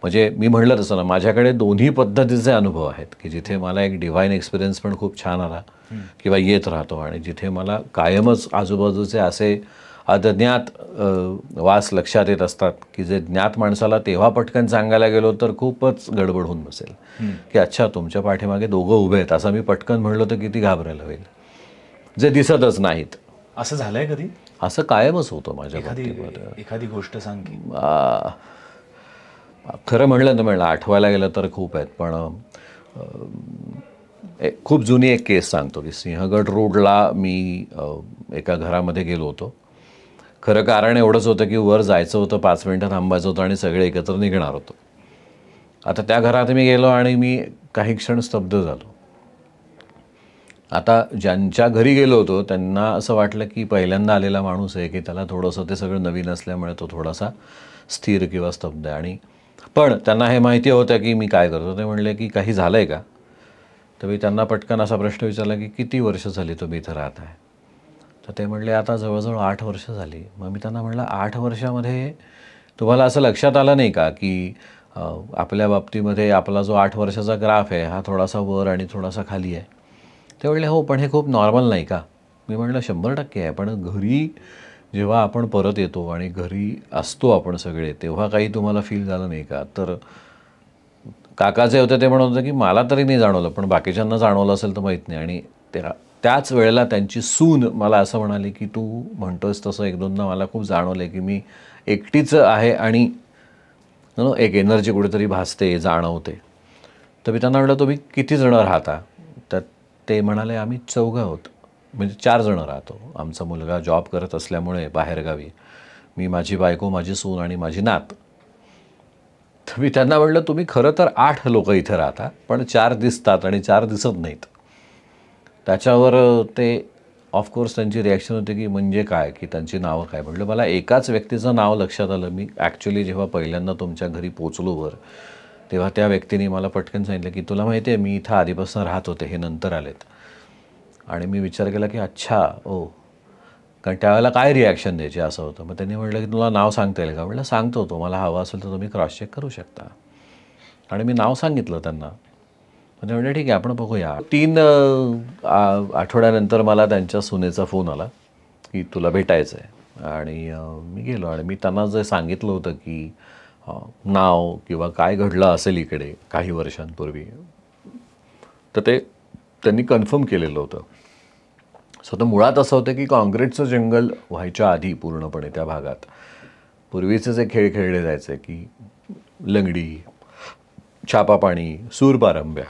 म्हणजे मी म्हणलं तसं ना, माझ्याकडे दोन्ही पद्धतीचे अनुभव आहेत की जिथे मला एक डिव्हाइन एक्सपिरियन्स पण खूप छान आला किंवा येत राहतो, आणि जिथे मला कायमच आजूबाजूचे असे अज्ञात वास लक्षात येत असतात की जे ज्ञात माणसाला तेव्हा पटकन सांगायला गेलो तर खूपच गडबड होऊन बसेल की अच्छा तुमच्या पाठीमागे दोघं उभे आहेत असं मी पटकन म्हणलो तर किती घाबरायला होईल, जे दिसतच नाहीत.
असं झालंय कधी?
असं कायमच होतं माझ्या बाबतीमध्ये.
एखादी गोष्ट सांग की.
खरं म्हणलं ना, म्हणलं आठवायला गेलं तर खूप आहेत, पण खूप जुनी एक केस सांगतो की सिंहगड रोडला मी एका घरामध्ये गेलो होतो. खरं कारण एवढंच होतं की वर जायचं होतं, 5 मिनटं थांबायचं होतं आणि सगळे एकत्र निघणार होतो. आता त्या घरात मी गेलो आणि मी काही क्षण स्तब्ध झालो. आता ज्यांच्या घरी गेलो होतो त्यांना असं वाटलं की पहिल्यांदा आलेला माणूस आहे की त्याला थोडंसं ते सगळं नवीन असल्यामुळे तो थोडासा स्थिर किंवा स्तब्ध आहे. आणि पण त्यांना हे माहिती होतं की मी काय करतो. ते म्हणले की काही झालं आहे का? तर मी त्यांना पटकन असा प्रश्न विचारला की किती वर्ष झाली तुम्ही इथं राहत आहे? तर ते म्हणले आता जवळजवळ 8 वर्ष झाली. मग मी त्यांना म्हटलं 8 वर्षामध्ये तुम्हाला असं लक्षात आलं नाही का की आपल्या बाबतीमध्ये आपला जो 8 वर्षाचा ग्राफ आहे हा थोडासा वर आणि थोडासा खाली आहे? ते म्हणले हो, पण हे खूप नॉर्मल नाही का? मी म्हटलं 100% आहे, पण घरी जेव्हा आपण परत येतो आणि घरी असतो आपण सगळे, तेव्हा काही तुम्हाला फील झालं नाही का? तर काका जे होते ते म्हणत होते की मला तरी नाही जाणवलं, पण बाकीच्यांना जाणवलं असेल तर माहीत नाही. आणि त्याच वेळेला त्यांची सून मला असं म्हणाली की तू म्हणतोयस तसं एक दोनदा मला खूप जाणवलं की मी एकटीच आहे आणि एक एनर्जी कुठेतरी भासते, जाणवते. तर मी त्यांना म्हटलं तुम्ही किती जणं राहता? तर ते म्हणाले आम्ही 4 आहोत, म्हणजे 4 जणं राहतो. आमचा मुलगा जॉब करत असल्यामुळे बाहेरगावी, मी, माझी बायको, माझी सून आणि माझी नात. तर मी त्यांना म्हटलं तुम्ही खरं तर 8 लोक इथे राहता, पण 4 दिसतात आणि 4 दिसत नाहीत. त्याच्यावर ते ऑफकोर्स त्यांची रिॲक्शन होती की म्हणजे काय, की त्यांची नावं काय? म्हटलं मला एकाच व्यक्तीचं नाव लक्षात आलं. मी ॲक्च्युली जेव्हा पहिल्यांदा तुमच्या घरी पोचलो वर, तेव्हा त्या व्यक्तीने मला पटकन सांगितलं की तुला माहिती आहे मी इथं आधीपासून राहत होते, हे नंतर आलेत. आणि मी विचार केला की अच्छा ओ, कारण त्यावेळेला काय रिॲक्शन द्यायची असं होतं. मग त्यांनी म्हटलं की तुला नाव सांगता येईल का? म्हटलं सांगतो, तुम्हाला हवं असेल तर तुम्ही क्रॉस चेक करू शकता. आणि मी नाव सांगितलं त्यांना. म्हणजे म्हणजे ठीक आहे आपण बघूया. 3 आठवड्यानंतर मला त्यांच्या सुनेचा फोन आला की तुला भेटायचं आहे. आणि मी गेलो आणि मी त्यांना जे सांगितलं होतं की नाव किंवा काय घडलं असेल इकडे काही वर्षांपूर्वी, तर ते त्यांनी कन्फर्म केलेलं होतं. सो तर मुळात असं होतं की काँक्रीटचं जंगल व्हायच्या आधी पूर्णपणे त्या भागात पूर्वीचे जे खेळ खेळले जायचे की लंगडी, छापापाणी, सूरपारंब्या,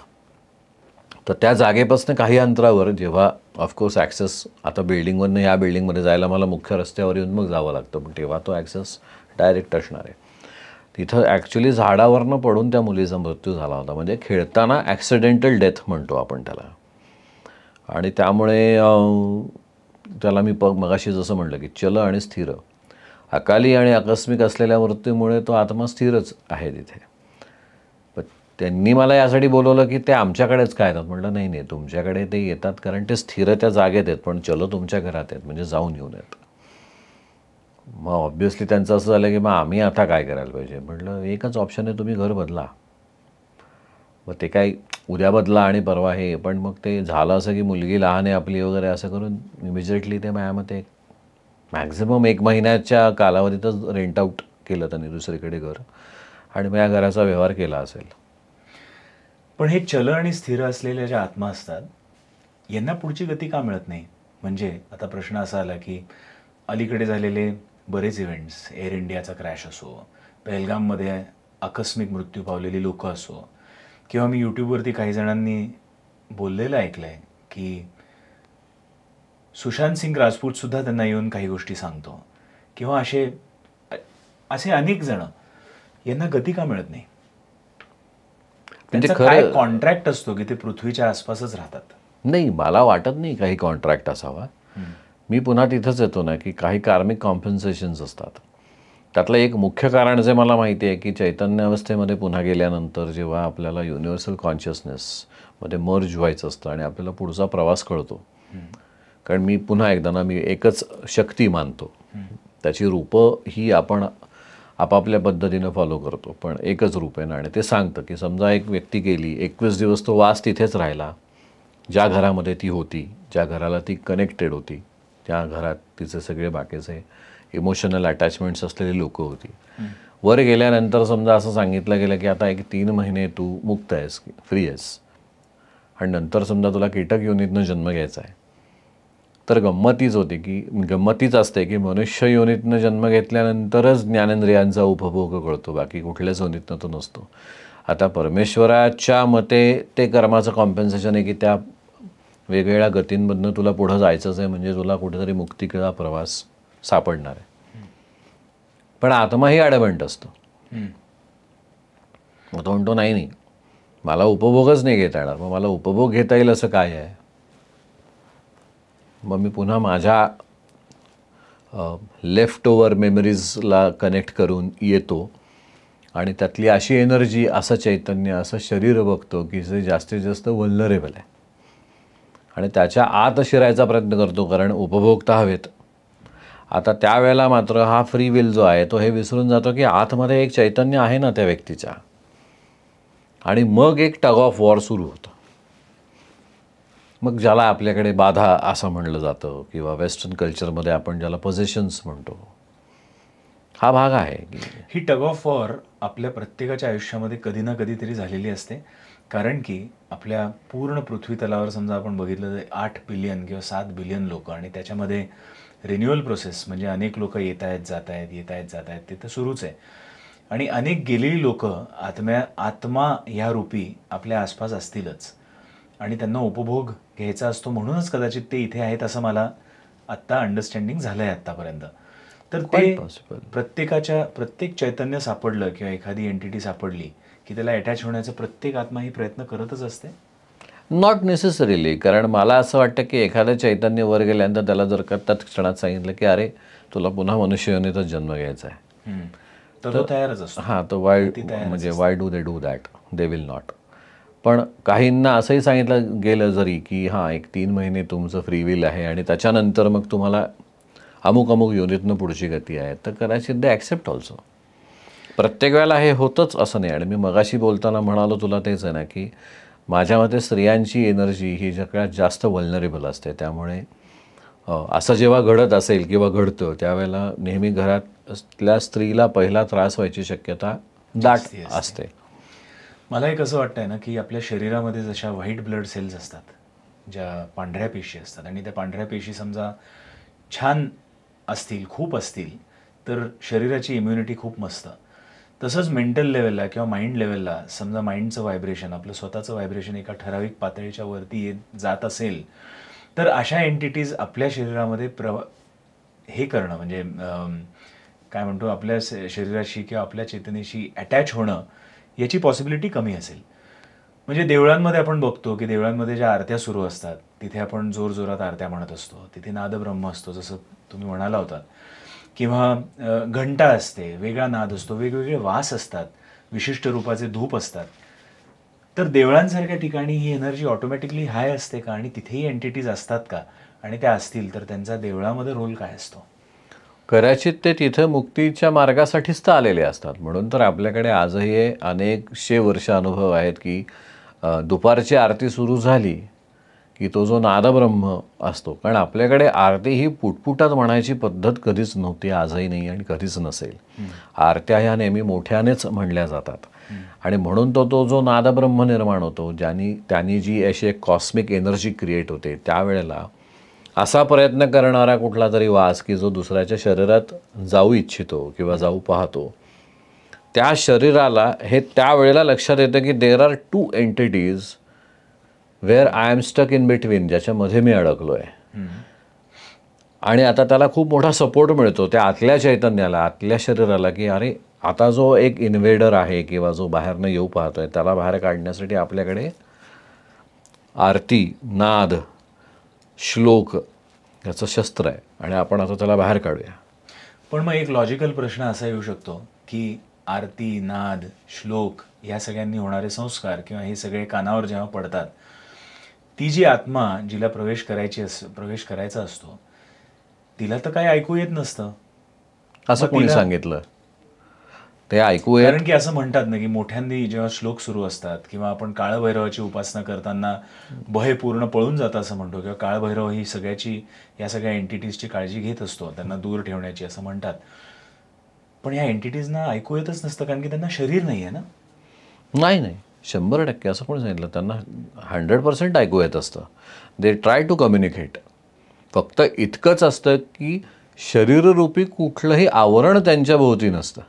तर त्या जागेपासून काही अंतरावर जेव्हा ऑफकोर्स ॲक्सेस, आता बिल्डिंगवरनं ह्या बिल्डिंगमध्ये जायला मला मुख्य रस्त्यावर येऊन मग जावं लागतं, पण तेव्हा तो ॲक्सेस डायरेक्ट असणार आहे. तिथं ॲक्च्युली झाडावरनं पडून त्या मुलीचा मृत्यू झाला होता. म्हणजे खेळताना ॲक्सिडेंटल डेथ म्हणतो आपण त्याला. आणि त्यामुळे त्याला मी मगाशी जसं म्हटलं की चल आणि स्थिर, अकाली आणि आकस्मिक असलेल्या मृत्यूमुळे तो आत्मा स्थिरच आहे तिथे. पण त्यांनी मला यासाठी बोलवलं की ते आमच्याकडेच काय येतात. म्हटलं नाही नाही, तुमच्याकडे ते येतात कारण ते स्थिर त्या जागेत आहेत, पण चलो तुमच्या घरात आहेत म्हणजे जाऊन येऊन येत. मग ऑब्व्हियसली त्यांचं असं झालं की मग आम्ही आता काय करायला पाहिजे. म्हटलं एकच ऑप्शन आहे, तुम्ही घर बदला. मग ते काय उद्या बदला आणि परवा हे, पण मग ते झालं असं की मुलगी लहान आहे आपली वगैरे असं करून इमिजिएटली ते माझ्या मते मॅक्झिमम 1 महिन्याच्या कालावधीतच रेंट आऊट केलं त्यांनी दुसरीकडे घर, आणि मग या घराचा व्यवहार केला असेल.
पण हे चल आणि स्थिर असलेल्या ज्या आत्मा असतात यांना पुढची गती का मिळत नाही? म्हणजे आता प्रश्न असा आला की अलीकडे झालेले बरेच इव्हेंट्स, एअर इंडियाचा क्रॅश असो, पहलगाममध्ये आकस्मिक मृत्यू पावलेली लोक असो, किंवा मी यूट्यूबवरती काही जणांनी बोललेलं ऐकलं आहे की सुशांत सिंग राजपूत सुद्धा त्यांना येऊन काही गोष्टी सांगतो, किंवा असे अनेक जण, यांना गती का मिळत नाही? त्यांचा काय कॉन्ट्रॅक्ट असतो की ते पृथ्वीच्या आसपासच राहतात?
नाही, मला वाटत नाही काही कॉन्ट्रॅक्ट असावा. मी पुन्हा तिथंच येतो ना की काही कार्मिक कॉम्पन्सेशन्स असतात. त्यातलं एक मुख्य कारण जे मला माहिती आहे की चैतन्य अवस्थेमध्ये पुन्हा गेल्यानंतर जेव्हा आपल्याला युनिव्हर्सल कॉन्शियसनेसमध्ये मर्ज व्हायचं असतं आणि आपल्याला पुढचा प्रवास कळतो, कारण मी पुन्हा एकदा ना, मी एकच शक्ती मानतो, त्याची रूपं ही आपण आपापल्या पद्धतीनं फॉलो करतो, पण एकच रूप आहे ना. आणि ते सांगतं की समजा एक व्यक्ती गेली, 21 दिवस तो वास तिथेच राहिला, ज्या घरामध्ये ती होती, ज्या घराला ती कनेक्टेड होती, त्या घरात तिचे सगळे बाकीचे इमोशनल अटॅचमेंट्स असलेली लोकं होती. वर गेल्यानंतर समजा असं सांगितलं गेलं की आता एक 3 महिने तू मुक्त आहेस, फ्री आहेस, आणि नंतर समजा तुला कीटक योनीतनं जन्म घ्यायचा आहे, तर गंमतीच असते की मनुष्य योनीतनं जन्म घेतल्यानंतरच ज्ञानेंद्रियांचा उपभोग कळतो, बाकी कुठल्याच योनीतनं तो नसतो. आता परमेश्वराच्या मते ते कर्माचं कॉम्पेन्सेशन आहे की त्या वेगवेगळ्या गतींमधनं तुला पुढं जायचंच आहे, म्हणजे तुला कुठेतरी मुक्तीचा प्रवास सापडणार आहे. पण आत्माही अडबंट असतो. मग तो म्हणतो नाही, मला उपभोगच नाही घेता येणार. मग मला उपभोग घेता येईल असं काय आहे? मग मी पुन्हा माझ्या लेफ्ट ओव्हर मेमरीजला कनेक्ट करून येतो आणि त्यातली अशी एनर्जी, असं चैतन्य, असं शरीर बघतो की जे जास्तीत जास्त वल्नरेबल आहे, आणि त्याच्या आत शिरायचा प्रयत्न करतो, कारण उपभोगता हवेत. आता त्यावेळेला मात्र हा फ्री विल जो आहे तो हे विसरून जातो की आतमध्ये एक चैतन्य आहे ना त्या व्यक्तीच्या, आणि मग एक टग ऑफ वॉर सुरू होतं. मग ज्याला आपल्याकडे बाधा असं म्हणलं जातं, किंवा वेस्टर्न कल्चरमध्ये आपण ज्याला पोझिशन्स म्हणतो, हा भाग आहे.
ही टग ऑफ वॉर आपल्या प्रत्येकाच्या आयुष्यामध्ये कधी ना कधीतरी झालेली असते, कारण की आपल्या पूर्ण पृथ्वी तलावर समजा आपण बघितलं तर 8 बिलियन किंवा 7 बिलियन लोक, आणि त्याच्यामध्ये रिन्युअल प्रोसेस म्हणजे अनेक लोक येत आहेत जात आहेत ते तर सुरूच आहे, आणि अनेक गेलेली लोक आत्मा ह्या रूपी आपल्या आसपास असतीलच, आणि त्यांना उपभोग घ्यायचा असतो, म्हणूनच कदाचित ते इथे आहेत असं मला आत्ता अंडरस्टँडिंग झालं आहे आत्तापर्यंत. तर ते प्रत्येक चैतन्य सापडलं किंवा एखादी एंटिटी सापडली की त्याला अटॅच होण्याचा प्रत्येक आत्मा ही प्रयत्न करतच असते?
Not necessarily. कारण मला असं वाटतं की एखाद्या चैतन्य वर गेल्यानंतर त्याला जर का त्याच क्षणात सांगितलं की अरे तुला पुन्हा मनुष्य योनीतच जन्म घ्यायचा आहे,
तर तो तयारच असतो.
हां, तर why do they do that? They will not. पण काहींना असंही सांगितलं गेलं जरी की हां, एक 3 महिने तुमचं फ्री विल आहे आणि त्याच्यानंतर मग तुम्हाला अमुक योनीतनं पुढची गती आहे, तर कदाचित दे ॲक्सेप्ट ऑल्सो. प्रत्येक वेळेला हे होतंच असं नाही. आणि मी मगाशी बोलताना म्हणालो तुला तेच आहे ना की माझ्या मते स्त्रियांची एनर्जी ही सगळ्यात जास्त वल्नरेबल असते. त्यामुळे असं जेव्हा घडत असेल किंवा घडतं त्यावेळेला नेहमी घरातल्या स्त्रीला पहिला त्रास व्हायची शक्यता दाट असते.
मला एक असं वाटतंय ना की आपल्या शरीरामध्ये जशा व्हाईट ब्लड सेल्स असतात, ज्या पांढऱ्या पेशी असतात, आणि त्या पांढऱ्या पेशी समजा छान असतील, खूप असतील, तर शरीराची इम्युनिटी खूप मस्त. तसंच मेंटल लेवलला किंवा माइंड लेवलला समजा माइंडचं व्हायब्रेशन, आपलं स्वतःचं व्हायब्रेशन एका ठराविक पातळीच्या वरती जात असेल, तर अशा एंटिटीज आपल्या शरीरामध्ये हे करणं म्हणजे काय म्हणतो, आपल्या शरीराशी किंवा आपल्या चेतनेशी अटॅच होणं याची पॉसिबिलिटी कमी असेल. म्हणजे देवळांमध्ये आपण बघतो की देवळांमध्ये ज्या आरत्या सुरू असतात तिथे आपण जोरजोरात आरत्या म्हणत असतो, तिथे नादब्रह्म असतो जसं तुम्ही म्हणाला होतात, किंवा घंटा असते, वेगळा नाद असतो, वेगवेगळे वास असतात, विशिष्ट रूपाचे धूप असतात. तर देवळांसारख्या ठिकाणी ही एनर्जी ऑटोमॅटिकली हाय असते का, आणि तिथेही एंटिटीज असतात का, आणि त्या असतील तर त्यांचा देवळामध्ये रोल काय असतो?
कदाचित ते तिथं मुक्तीच्या मार्गासाठीच तर आलेले असतात. म्हणून तर आपल्याकडे आजही अनेकशे वर्ष अनुभव आहेत की दुपारची आरती सुरू झाली की तो जो नादब्रह्म असतो, कारण आपल्याकडे आरती ही पुटपुटात म्हणायची पद्धत कधीच नव्हती, आजही नाही आणि कधीच नसेल. आरत्या ह्या नेहमी मोठ्यानेच म्हणल्या जातात आणि म्हणून तो जो नादब्रह्म निर्माण होतो, त्यांनी जी अशी एक कॉस्मिक एनर्जी क्रिएट होते, त्यावेळेला असा प्रयत्न करणारा कुठला तरी वास की जो दुसऱ्याच्या शरीरात जाऊ इच्छितो किंवा जाऊ पाहतो, त्या शरीराला हे त्यावेळेला लक्षात येतं की there are 2 entities where I am stuck in between, ज्याच्यामध्ये मी अडकलो आहे. आणि आता त्याला खूप मोठा सपोर्ट मिळतो त्या आतल्या चैतन्याला, आतल्या शरीराला, की अरे आता जो एक इन्व्हेडर आहे किंवा जो बाहेरनं येऊ पाहतोय त्याला बाहेर काढण्यासाठी आपल्याकडे आरती, नाद, श्लोक याचं शस्त्र आहे आणि आपण आता त्याला बाहेर काढूया.
पण मग एक लॉजिकल प्रश्न असा येऊ शकतो की आरती, नाद, श्लोक या सगळ्यांनी होणारे संस्कार किंवा हे सगळे कानावर जेव्हा पडतात, ती जी आत्मा जिला प्रवेश करायचा असतो तिला तर काही ऐकू येत नसतं.
असं कोणी सांगितलं? ते ऐकू येत,
कारण की असं म्हणतात ना की मोठ्यांनी जेव्हा श्लोक सुरू असतात किंवा आपण काळभैरवाची उपासना करताना भय पूर्ण पळून जातं असं म्हणतो, किंवा काळभैरव ही या सगळ्या एंटिटीजची काळजी घेत असतो, त्यांना दूर ठेवण्याची असं म्हणतात. पण या एंटिटीजना ऐकू येतच नसतं कारण की त्यांना शरीर नाही आहे ना.
नाही 100% असं कोणी सांगितलं? त्यांना 100% ऐकू येत असतं. They try to communicate. फक्त इतकंच असतं की शरीररूपी कुठलंही आवरण त्यांच्या भोवती नसतं.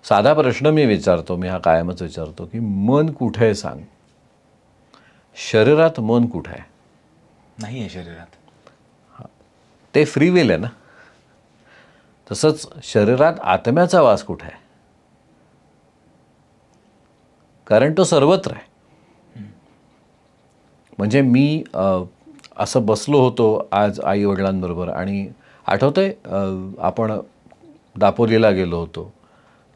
साधा प्रश्न मी विचारतो, मी हा कायमच विचारतो की मन कुठे आहे सांग. शरीरात मन कुठे आहे?
नाही आहे शरीरात.
ते फ्री विल आहे ना. तसंच शरीरात आत्म्याचा वास कुठे आहे? कारण तो सर्वत्र आहे. म्हणजे मी असं बसलो होतो आज आई वडिलांबरोबर आणि आठवतंय आपण दापोलीला गेलो होतो,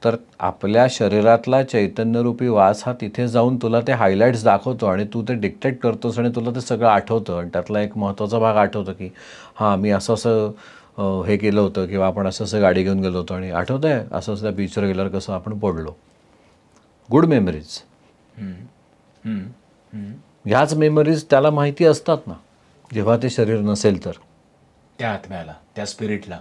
तर आपल्या शरीरातला चैतन्यरूपी वास हा तिथे जाऊन तुला ते हायलाईट्स दाखवतो आणि तू ते डिक्टेट करतोस आणि तुला ते सगळं आठवतं. आणि त्यातला एक महत्त्वाचा भाग आठवतो की हां, मी असं हे केलं होतं किंवा आपण असं गाडी घेऊन गेलो होतो आणि आठवतं आहे असं त्या बीचवर गेल्यावर कसं आपण पडलो. Good memories. ह्याच मेमरीज त्याला माहिती असतात ना, जेव्हा ते शरीर नसेल तर,
त्या आत्म्याला, त्या स्पिरिटला.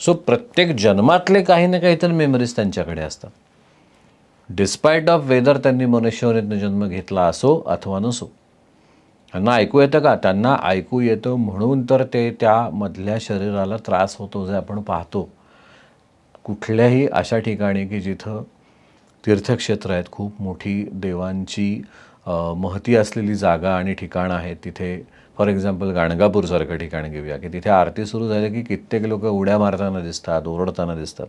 सो प्रत्येक जन्मातले काही ना काहीतरी मेमरीज त्यांच्याकडे असतात. डिस्पाईट ऑफ वेदर त्यांनी मनुष्यवरीतनं जन्म घेतला असो अथवा नसो. त्यांना ऐकू येतं का? त्यांना ऐकू येतं म्हणून तर ते त्यामधल्या शरीराला त्रास होतो जे आपण पाहतो. कुठल्याही अशा ठिकाणी की जिथं तीर्थक्षेत्र आहेत, खूप मोठी देवांची महती असलेली जागा आणि ठिकाणं आहेत, तिथे फॉर एक्झाम्पल गाणगापूरसारखं ठिकाण घेऊया की तिथे आरती सुरू झाली की कित्येक लोक उड्या मारताना दिसतात, ओरडताना दिसतात.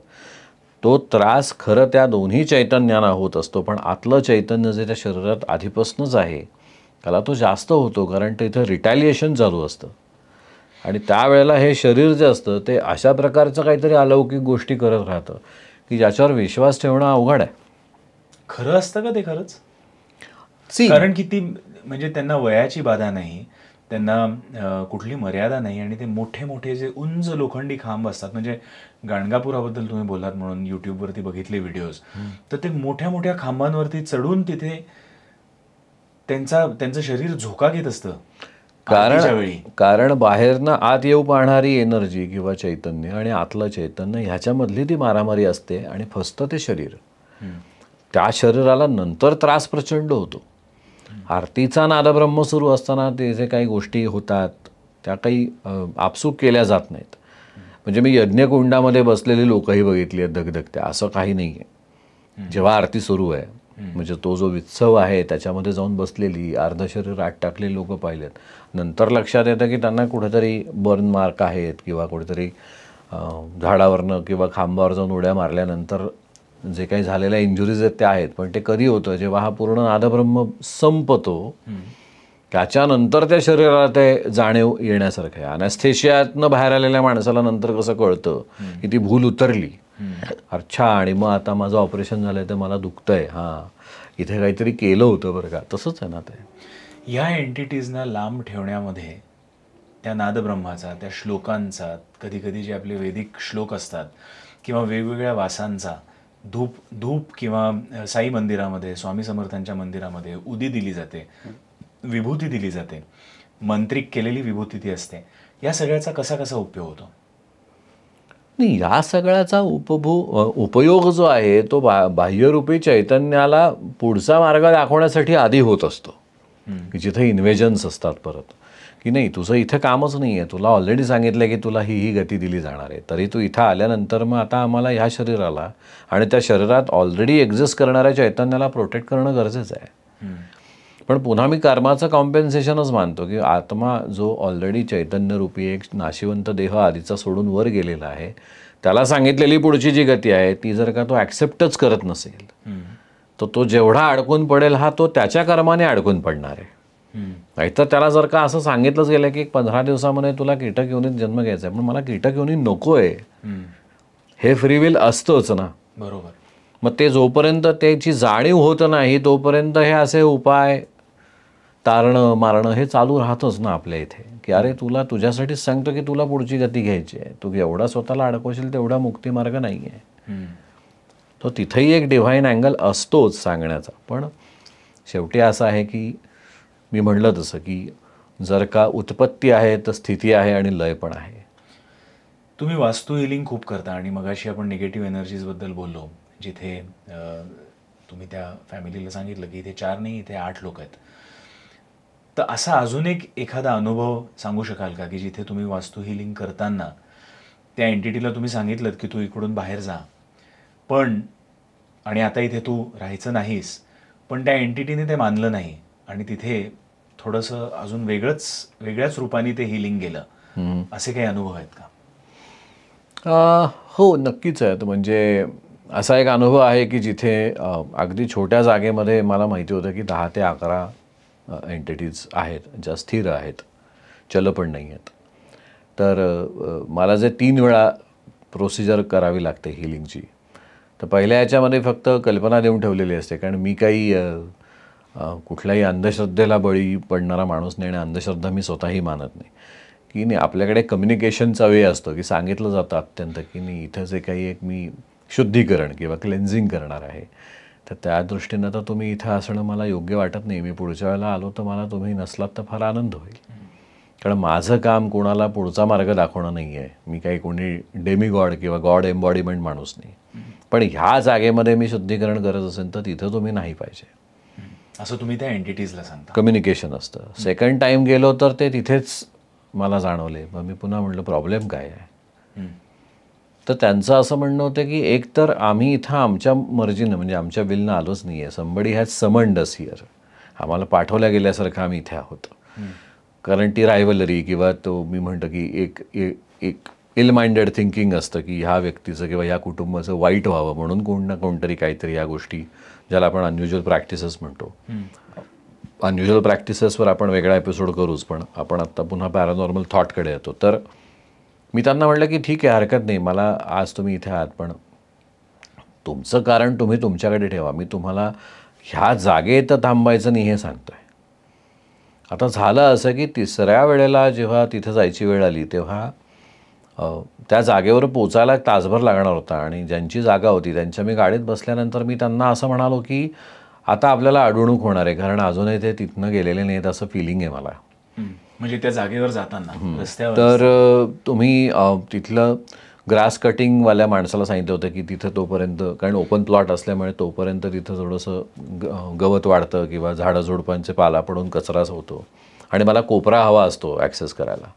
तो त्रास खरं त्या दोन्ही चैतन्यांना होत असतो, पण आतलं चैतन्य जे त्या शरीरात आधीपासूनच आहे त्याला तो जास्त होतो, कारण तिथं रिटॅलिएशन चालू असतं. आणि त्यावेळेला हे शरीर जे असतं ते अशा प्रकारचं काहीतरी अलौकिक गोष्टी करत राहतं की ज्याच्यावर विश्वास ठेवणं अवघड आहे.
खरं असतं का ते खरंच? कारण की ती म्हणजे त्यांना वयाची बाधा नाही, त्यांना कुठली मर्यादा नाही आणि ते मोठे मोठे जे उंच लोखंडी खांब असतात. म्हणजे गाणगापुराबद्दल तुम्ही बोललात म्हणून यूट्यूबवरती बघितले व्हिडिओज, तर ते मोठ्या मोठ्या खांबांवरती चढून तिथे त्यांचं शरीर झोका घेत असतं.
कारण बाहेरनं आत येऊ पाहणारी एनर्जी किंवा चैतन्य आणि आतलं चैतन्य ह्याच्यामधली ती मारामारी असते आणि फसतं ते शरीर. त्या शरीराला नंतर त्रास प्रचंड होतो. आरतीचा नादब्रह्म सुरू असताना ते जे काही गोष्टी होतात त्या काही आपसूक केल्या जात नाहीत. म्हणजे मी यज्ञकुंडामध्ये बसलेली लोकही बघितली आहेत धगधगत्या, असं काही नाही आहे. जेव्हा आरती सुरू आहे म्हणजे तो जो उत्सव आहे त्याच्यामध्ये जाऊन बसलेली अर्ध शरीर आत टाकलेली लोकं पाहिलेत. नंतर लक्षात येतं की त्यांना कुठेतरी बर्न मार्क आहेत किंवा कुठेतरी झाडावरनं किंवा खांबावर जाऊन उड्या मारल्यानंतर जे काही झालेल्या इंजुरीज आहेत त्या आहेत. पण ते कधी होतं? जेव्हा हा पूर्ण नादब्रह्म संपतो त्याच्यानंतर त्या शरीराला ते जाणीव येण्यासारखं आहे. अनॅस्थेशियातनं बाहेर आलेल्या माणसाला नंतर कसं कळतं की ती भूल उतरली, अच्छा आणि मग आता माझं ऑपरेशन झालंय तर मला दुखतंय, हां इथे काहीतरी केलं होतं बरं का. तसंच आहे ना ते.
या एंटिटीजना लांब ठेवण्यामध्ये त्या नादब्रह्माचा, त्या श्लोकांचा, कधी कधी जे आपले वैदिक श्लोक असतात किंवा वेगवेगळ्या वासांचा धूप किंवा साई मंदिरामध्ये, स्वामी समर्थांच्या मंदिरामध्ये उदी दिली जाते, विभूती दिली जाते, मंत्रिक केलेली विभूती ती असते. या सगळ्याचा कसा कसा उपयोग होतो?
नाही, या सगळ्याचा उपयोग जो आहे तो बाह्यरूपी चैतन्याला पुढचा मार्ग दाखवण्यासाठी आधी होत असतो, की जिथे इन्व्हेजन्स असतात परत, की नाही तुझं इथं कामच नाही आहे, तुला ऑलरेडी सांगितलं की तुला ही गती दिली जाणार आहे, तरी तू इथं आल्यानंतर मग आता आम्हाला ह्या शरीराला आणि त्या शरीरात ऑलरेडी एक्झिस्ट करणाऱ्या चैतन्याला प्रोटेक्ट करणं गरजेचं आहे. पण पुन्हा मी कर्माचं कॉम्पेन्सेशनच मानतो, की आत्मा जो ऑलरेडी चैतन्यरूपी एक नाशिवंत देह आधीचा सोडून वर गेलेला आहे, त्याला सांगितलेली पुढची जी गती आहे ती जर का तो ॲक्सेप्टच करत नसेल तर तो जेवढा अडकून पडेल हा तो त्याच्या कर्माने अडकून पडणार आहे. नाहीतर त्याला जर का असं सांगितलंच गेलं की 15 दिवसामध्ये तुला कीटक योनीत जन्म घ्यायचा आहे, पण मला कीटक योनी नको आहे, हे फ्री विल असतंच ना.
बरोबर.
मग ते जोपर्यंत त्याची जाणीव होत नाही तोपर्यंत हे असे उपाय तारणं मारणं हे चालू राहतंच ना आपल्या इथे, की अरे तुला तुझ्यासाठीच सांगतो की तुला पुढची गती घ्यायची आहे, तू एवढा स्वतःला अडकवशील तेवढा मुक्तिमार्ग नाही आहे. तो तिथेही एक डिव्हाइन अँगल असतोच सांगण्याचा. पण शेवटी असं आहे की मी म्हणलं तसं की जर का उत्पत्ती आहे तर स्थिती आहे आणि लय पण आहे.
तुम्ही वास्तू हिलिंग खूप करता आणि मगाशी आपण निगेटिव्ह एनर्जीजबद्दल बोललो, जिथे तुम्ही त्या फॅमिलीला सांगितलं की इथे 4 नाही इथे 8 लोक आहेत. तर असा अजून एखादा अनुभव सांगू शकाल का की जिथे तुम्ही वास्तू हिलिंग करताना त्या एंटिटीला तुम्ही सांगितलं की तू इकडून बाहेर जा, पण आणि आता इथे तू राहायचं नाहीस, पण त्या एंटिटीने ते मानलं नाही आणि तिथे थोडंसं अजून वेगळ्याच रूपाने ते हिलिंग गेलं, असे काही अनुभव आहेत का?
हो, नक्कीच आहेत. म्हणजे असा एक अनुभव आहे की जिथे अगदी छोट्या जागेमध्ये मला माहिती होतं की 10 ते 11 एंटिटीज आहेत ज्या स्थिर आहेत, चल पण नाही आहेत. तर मला जे 3 वेळा प्रोसिजर करावी लागते हिलिंगची, तर पहिल्या याच्यामध्ये फक्त कल्पना देऊन ठेवलेली असते, कारण मी काही कुठल्याही अंधश्रद्धेला बळी पडणारा माणूस नाही आणि अंधश्रद्धा मी स्वतःही मानत नाही. की नाही, आपल्याकडे कम्युनिकेशनचा वे असतो की सांगितलं जातं अत्यंत की नाही इथं जे काही एक मी शुद्धीकरण किंवा क्लेन्झिंग करणार आहे, तर त्या दृष्टीनं तर तुम्ही इथं असणं मला योग्य वाटत नाही. मी पुढच्या वेळेला आलो तर मला तुम्ही नसलात तर फार आनंद होईल, कारण माझं काम कोणाला पुढचा मार्ग दाखवणं नाही आहे. मी काही कोणी डेमिगॉड किंवा गॉड एम्बॉडीमेंट माणूस नाही. पण ह्या जागेमध्ये मी शुद्धीकरण करत असेल तर तिथं तुम्ही नाही पाहिजे,
असं तुम्ही त्या एंटिटीजला सांगता.
कम्युनिकेशन असतं. सेकंड टाईम गेलो तर ते तिथेच मला जाणवले. मग मी पुन्हा म्हटलं प्रॉब्लेम काय आहे, तर त्यांचं असं म्हणणं होतं की एक तर आम्ही इथं आमच्या मर्जीनं म्हणजे आमच्या विलनं आलोच नाही आहे, somebody has summoned us here, आम्हाला पाठवल्या गेल्यासारखं आम्ही इथे आहोत. कारण ती रायव्हलरी किंवा तो मी म्हणतो की एक इल माइंडेड थिंकिंग असतं की ह्या व्यक्तीचं किंवा ह्या कुटुंबाचं वाईट व्हावं म्हणून कोण ना कोणतरी काहीतरी या गोष्टी, ज्याला आपण अनयुज्युअल प्रॅक्टिसेस म्हणतो. अनयुज्युअल प्रॅक्टिसेसवर आपण वेगळा एपिसोड करूच, पण आपण आत्ता पुन्हा पॅरानॉर्मल थॉटकडे येतो. तर मी त्यांना म्हटलं की ठीक आहे, हरकत नाही, मला आज तुम्ही इथे आहात पण तुमचं कारण तुम्ही तुमच्याकडे ठेवा, मी तुम्हाला ह्या जागेत थांबायचं नाही हे सांगतोय. आता झालं असं की 3ऱ्या वेळेला जेव्हा तिथं जायची वेळ आली तेव्हा त्या जागेवर पोचायला 1 तासभर लागणार होता आणि ज्यांची जागा होती त्यांच्या मी गाडीत बसल्यानंतर मी त्यांना असं म्हणालो की आता आपल्याला अडवणूक होणार आहे, कारण अजूनही ते तिथनं गेलेले नाहीत असं फिलिंग आहे मला.
म्हणजे त्या जागेवर जाताना रस्त्यावर
तर तुम्ही तिथलं ग्रास कटिंगवाल्या माणसाला सांगितलं होतं की तिथं तोपर्यंत, कारण ओपन प्लॉट असल्यामुळे तोपर्यंत तिथं थोडंसं गवत वाढतं किंवा झाडझुडपांचे पाला पडून कचराच होतो आणि मला कोपरा हवा असतो ॲक्सेस करायला.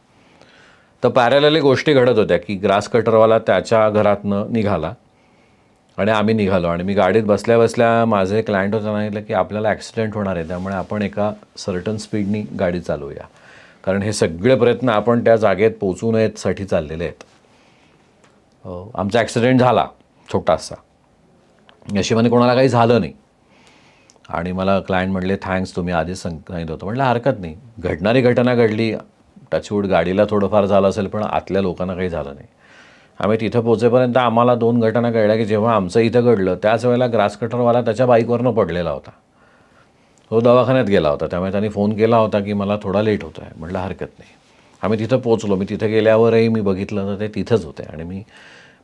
तर पॅरलली गोष्टी घडत होत्या की ग्रास कटरवाला त्याच्या घरातनं निघाला आणि आम्ही निघालो आणि मी गाडीत बसल्या बसल्या माझे क्लायंट होतं सांगितलं की आपल्याला ॲक्सिडेंट होणार आहे, त्यामुळे आपण एका सर्टन स्पीडनी गाडी चालवूया, कारण हे सगळे प्रयत्न आपण त्या जागेत पोचू नयेतसाठी चाललेले आहेत. आमचा ॲक्सिडेंट झाला छोटासा, नशिबाने कोणाला काही झालं नाही आणि मला क्लायंट म्हटले थँक्स, तुम्ही आधीच सांगितलं होतं. म्हटलं हरकत नाही, घडणारी घटना घडली, टचवूड गाडीला थोडंफार झालं असेल पण आतल्या लोकांना काही झालं नाही. आम्ही तिथं पोचेपर्यंत आम्हाला 2 घटना घडल्या की जेव्हा आमचं इथं घडलं त्याच वेळेला ग्रास कटरवाला त्याच्या बाईकवरनं पडलेला होता, तो दवाखान्यात गेला होता, त्यामुळे त्यांनी फोन केला होता की मला थोडा लेट होतो आहे. म्हटलं हरकत नाही. आम्ही तिथं पोचलो. मी तिथं गेल्यावरही मी बघितलं तर ते तिथंच होते आणि मी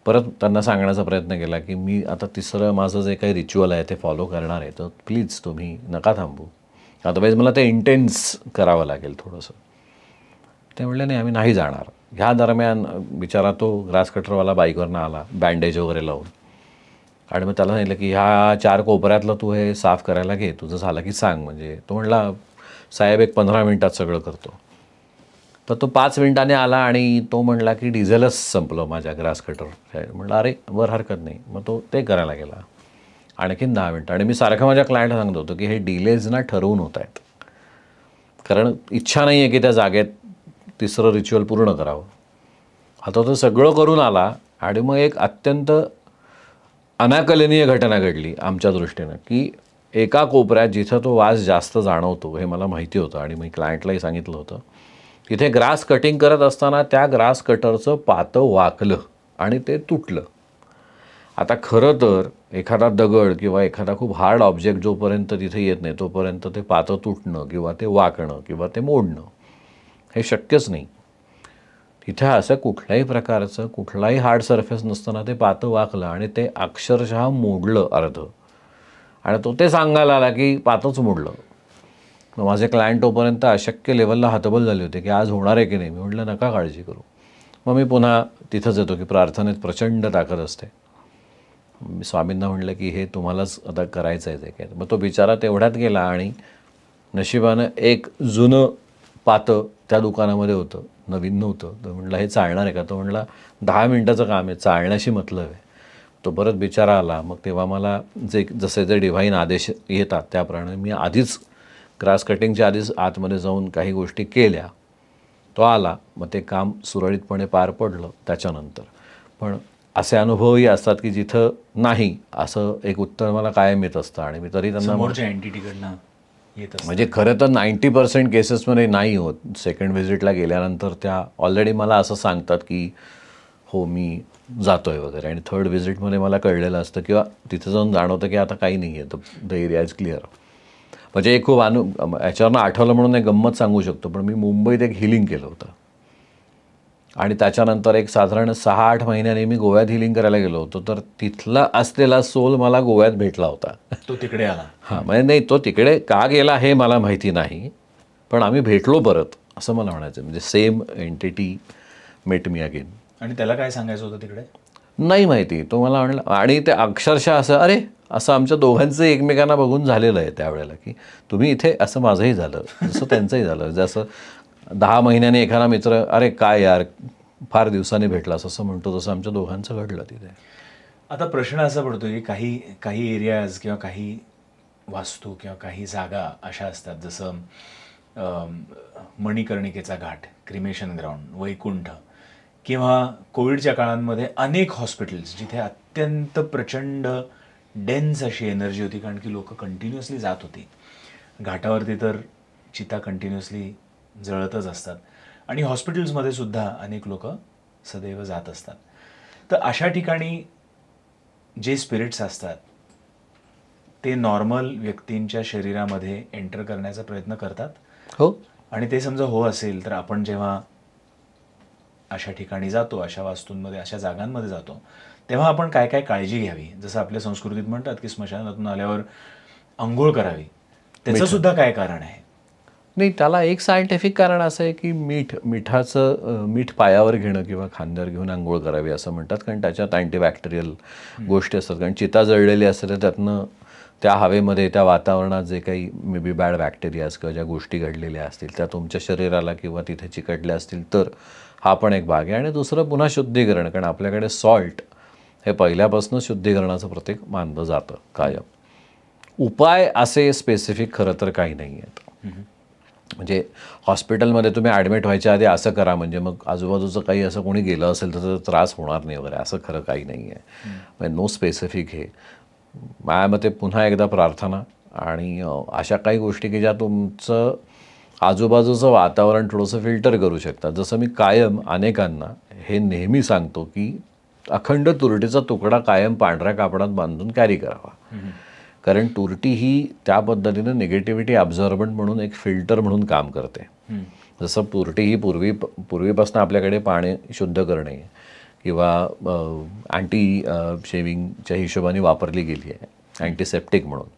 परत त्यांना सांगण्याचा प्रयत्न केला की मी आता तिसरं माझं जे काही रिच्युअल आहे ते फॉलो करणार आहे, तर प्लीज तुम्ही नका थांबू, अदरवाईज मला ते इंटेन्स करावं लागेल थोडंसं. ते म्हणले नाही आम्ही नाही जाणार. ह्या दरम्यान बिचारा तो ग्रास कटरवाला बाईकवरनं आला बँडेज वगैरे लावून, आणि मग त्याला सांगितलं की ह्या 4 कोपऱ्यातलं तू हे साफ करायला घे, तुझं झालं की सांग. म्हणजे तो म्हणला साहेब एक 15 मिनिटात सगळं करतो. तर तो 5 मिनिटांनी आला आणि तो म्हणला की डिझेलच संपलं माझ्या ग्रास कटर. म्हणलं अरे बरं हरकत नाही. मग तो ते करायला गेला आणखीन 10 मिनटं. आणि मी सारखं माझ्या क्लायंटला सांगत होतो की हे डिलेज ना ठरवून होत आहेत, कारण इच्छा नाही आहे की त्या जागेत तिसरं रिच्युअल पूर्ण करावं. आता तो सगळं करून आला आणि मग एक अत्यंत अनाकलनीय घटना घडली आमच्या दृष्टीनं, की एका कोपऱ्यात जिथं तो वास जास्त जाणवतो हे मला माहिती होतं आणि मी क्लायंटलाही सांगितलं होतं, तिथे ग्रास कटिंग करत असताना त्या ग्रास कटरचं पातं वाकलं आणि ते तुटलं. आता खरं तर एखादा दगड किंवा एखादा खूप हार्ड ऑब्जेक्ट जोपर्यंत तिथे येत नाही तोपर्यंत ते पातं तुटणं किंवा ते वाकणं किंवा ते मोडणं हे शक्यच नाही. तिथे असं कुठल्याही प्रकारचं कुठलाही हार्ड सरफेस नसताना ते पातं वाकलं आणि ते अक्षरशः मोडलं अर्धं. आणि तो ते सांगायला आला की पातंच मोडलं. मग माझे क्लायंट तोपर्यंत अशक्य लेवलला हतबल झाले होते की आज होणार आहे की नाही. मी म्हटलं नका काळजी करू. मग मी पुन्हा तिथंच येतो की प्रार्थनेत प्रचंड ताकद असते. मी स्वामींना म्हटलं की हे तुम्हालाच आता करायचं आहे काय. मग तो बिचारा तेवढ्यात गेला आणि नशिबानं एक जुनं पातं त्या दुकानामध्ये होतं, नवीन नव्हतं. तर म्हटलं हे चालणार आहे का. तो म्हटला 10 मिनटाचं काम आहे, चालण्याशी मतलब आहे. तो परत बिचारा आला. मग तेव्हा मला जसे जे डिव्हाइन आदेश येतात त्याप्रमाणे मी आधीच ग्रास कटिंगच्या आधीच आतमध्ये जाऊन काही गोष्टी केल्या. तो आला, मग ते काम सुरळीतपणे पार पडलं त्याच्यानंतर. पण असे अनुभवही असतात की जिथं नाही असं एक उत्तर मला कायम येत असतं आणि मी तरी त्यांना
समोरच्या एंटिटीकडनं येत असतं.
म्हणजे खरं तर 90% केसेसमध्ये नाही होत. सेकंड व्हिजिटला गेल्यानंतर त्या ऑलरेडी मला असं सांगतात की हो मी जातो आहे वगैरे. आणि थर्ड व्हिजिटमध्ये मला कळलेलं असतं किंवा तिथं जाऊन जाणवतं की आता काही नाही आहे, द एरिया इज क्लिअर. म्हणजे एक खूप याच्यावरनं आठवलं म्हणून एक गंमत सांगू शकतो. पण मी मुंबईत एक हिलिंग केलं होतं आणि त्याच्यानंतर एक साधारण 6-8 महिन्यांनी मी गोव्यात हिलिंग करायला गेलो होतो. तर तिथला असलेला सोल मला गोव्यात भेटला होता.
तो तिकडे आला.
हां, म्हणजे नाही तो तिकडे का गेला हे मला माहिती नाही, पण आम्ही भेटलो परत असं मला म्हणायचं. म्हणजे same entity met me again.
आणि त्याला काय सांगायचं होतं तिकडे
नाही माहिती. तो मला म्हणला आणि ते अक्षरशः असं अरे असं आमच्या दोघांचं एकमेकांना बघून झालेलं आहे त्यावेळेला की तुम्ही इथे, असं माझंही झालं जसं त्यांचंही झालं. जसं 10 महिन्यांनी एखादा मित्र अरे काय यार फार दिवसांनी भेटलास असं म्हणतो, तसं आमच्या दोघांचं घडलं तिथे.
आता प्रश्न असा पडतो की काही एरियाज किंवा काही वास्तू किंवा काही जागा अशा असतात जसं मणिकर्णिकेचा घाट, क्रिमेशन ग्राउंड, वैकुंठ किंवा कोविडच्या काळांमध्ये अनेक हॉस्पिटल्स जिथे अत्यंत प्रचंड डेन्स अशी एनर्जी होती, कारण की लोक कंटिन्युअसली जात होती. घाटावरती तर चिता कंटिन्युअसली जळतच असतात आणि हॉस्पिटल्समध्ये सुद्धा अनेक लोक सदैव जात असतात. तर अशा ठिकाणी जे स्पिरिट्स असतात ते नॉर्मल व्यक्तींच्या शरीरामध्ये एंटर करण्याचा प्रयत्न करतात.
हो.
आणि ते समजा हो असेल तर आपण जेव्हा अशा ठिकाणी जातो, अशा वास्तूंमध्ये, अशा जागांमध्ये जातो, तेव्हा आपण काय काय काळजी घ्यावी. जसं आपल्या संस्कृतीत म्हणतात की स्मशानातून आल्यावर आंघोळ करावी, त्याचं सुद्धा काय कारण आहे.
नाही, त्याला एक सायंटिफिक कारण असं आहे की मीठ पायावर घेणं किंवा खांद्यावर घेऊन आंघोळ करावी असं म्हणतात, कारण त्याच्यात अँटीबॅक्टेरियल गोष्टी असतात. कारण चिता जळलेली असते तर त्यातनं त्या हवेमध्ये, त्या वातावरणात जे काही मे बी बॅड बॅक्टेरियाज किंवा ज्या गोष्टी घडलेल्या असतील त्या तुमच्या शरीराला किंवा तिथे चिकटल्या असतील तर हा पण एक भाग आहे. आणि दुसरं पुन्हा शुद्धीकरण, कारण आपल्याकडे सॉल्ट हे पहिल्यापासून शुद्धीकरणाचं प्रतीक मानलं जातं कायम. उपाय असे स्पेसिफिक खरं तर काही नाही आहेत. म्हणजे हॉस्पिटलमध्ये तुम्ही ॲडमिट व्हायच्या आधी असं करा म्हणजे मग आजूबाजूचं काही असं कोणी गेलं असेल तर त्रास होणार नाही वगैरे असं खरं काही नाही आहे. म्हणजे नो स्पेसिफिक हे. माझ्या मते पुन्हा एकदा प्रार्थना आणि अशा काही गोष्टी की ज्या तुमचं आजूबाजूचं वातावरण थोडंसं फिल्टर करू शकतात. जसं मी कायम अनेकांना हे नेहमी सांगतो की अखंड तुरटीचा तुकडा कायम पांढऱ्या कापडात बांधून कॅरी करावा. कारण तुरटी ही त्या पद्धतीनं निगेटिव्हिटी ॲब्झॉर्बंट म्हणून एक फिल्टर म्हणून काम करते. जसं तुरटी ही पूर्वीपासून आपल्याकडे पाणी शुद्ध करणे किंवा अँटी शेविंगच्या हिशोबाने वापरली गेली आहे, अँटीसेप्टिक म्हणून.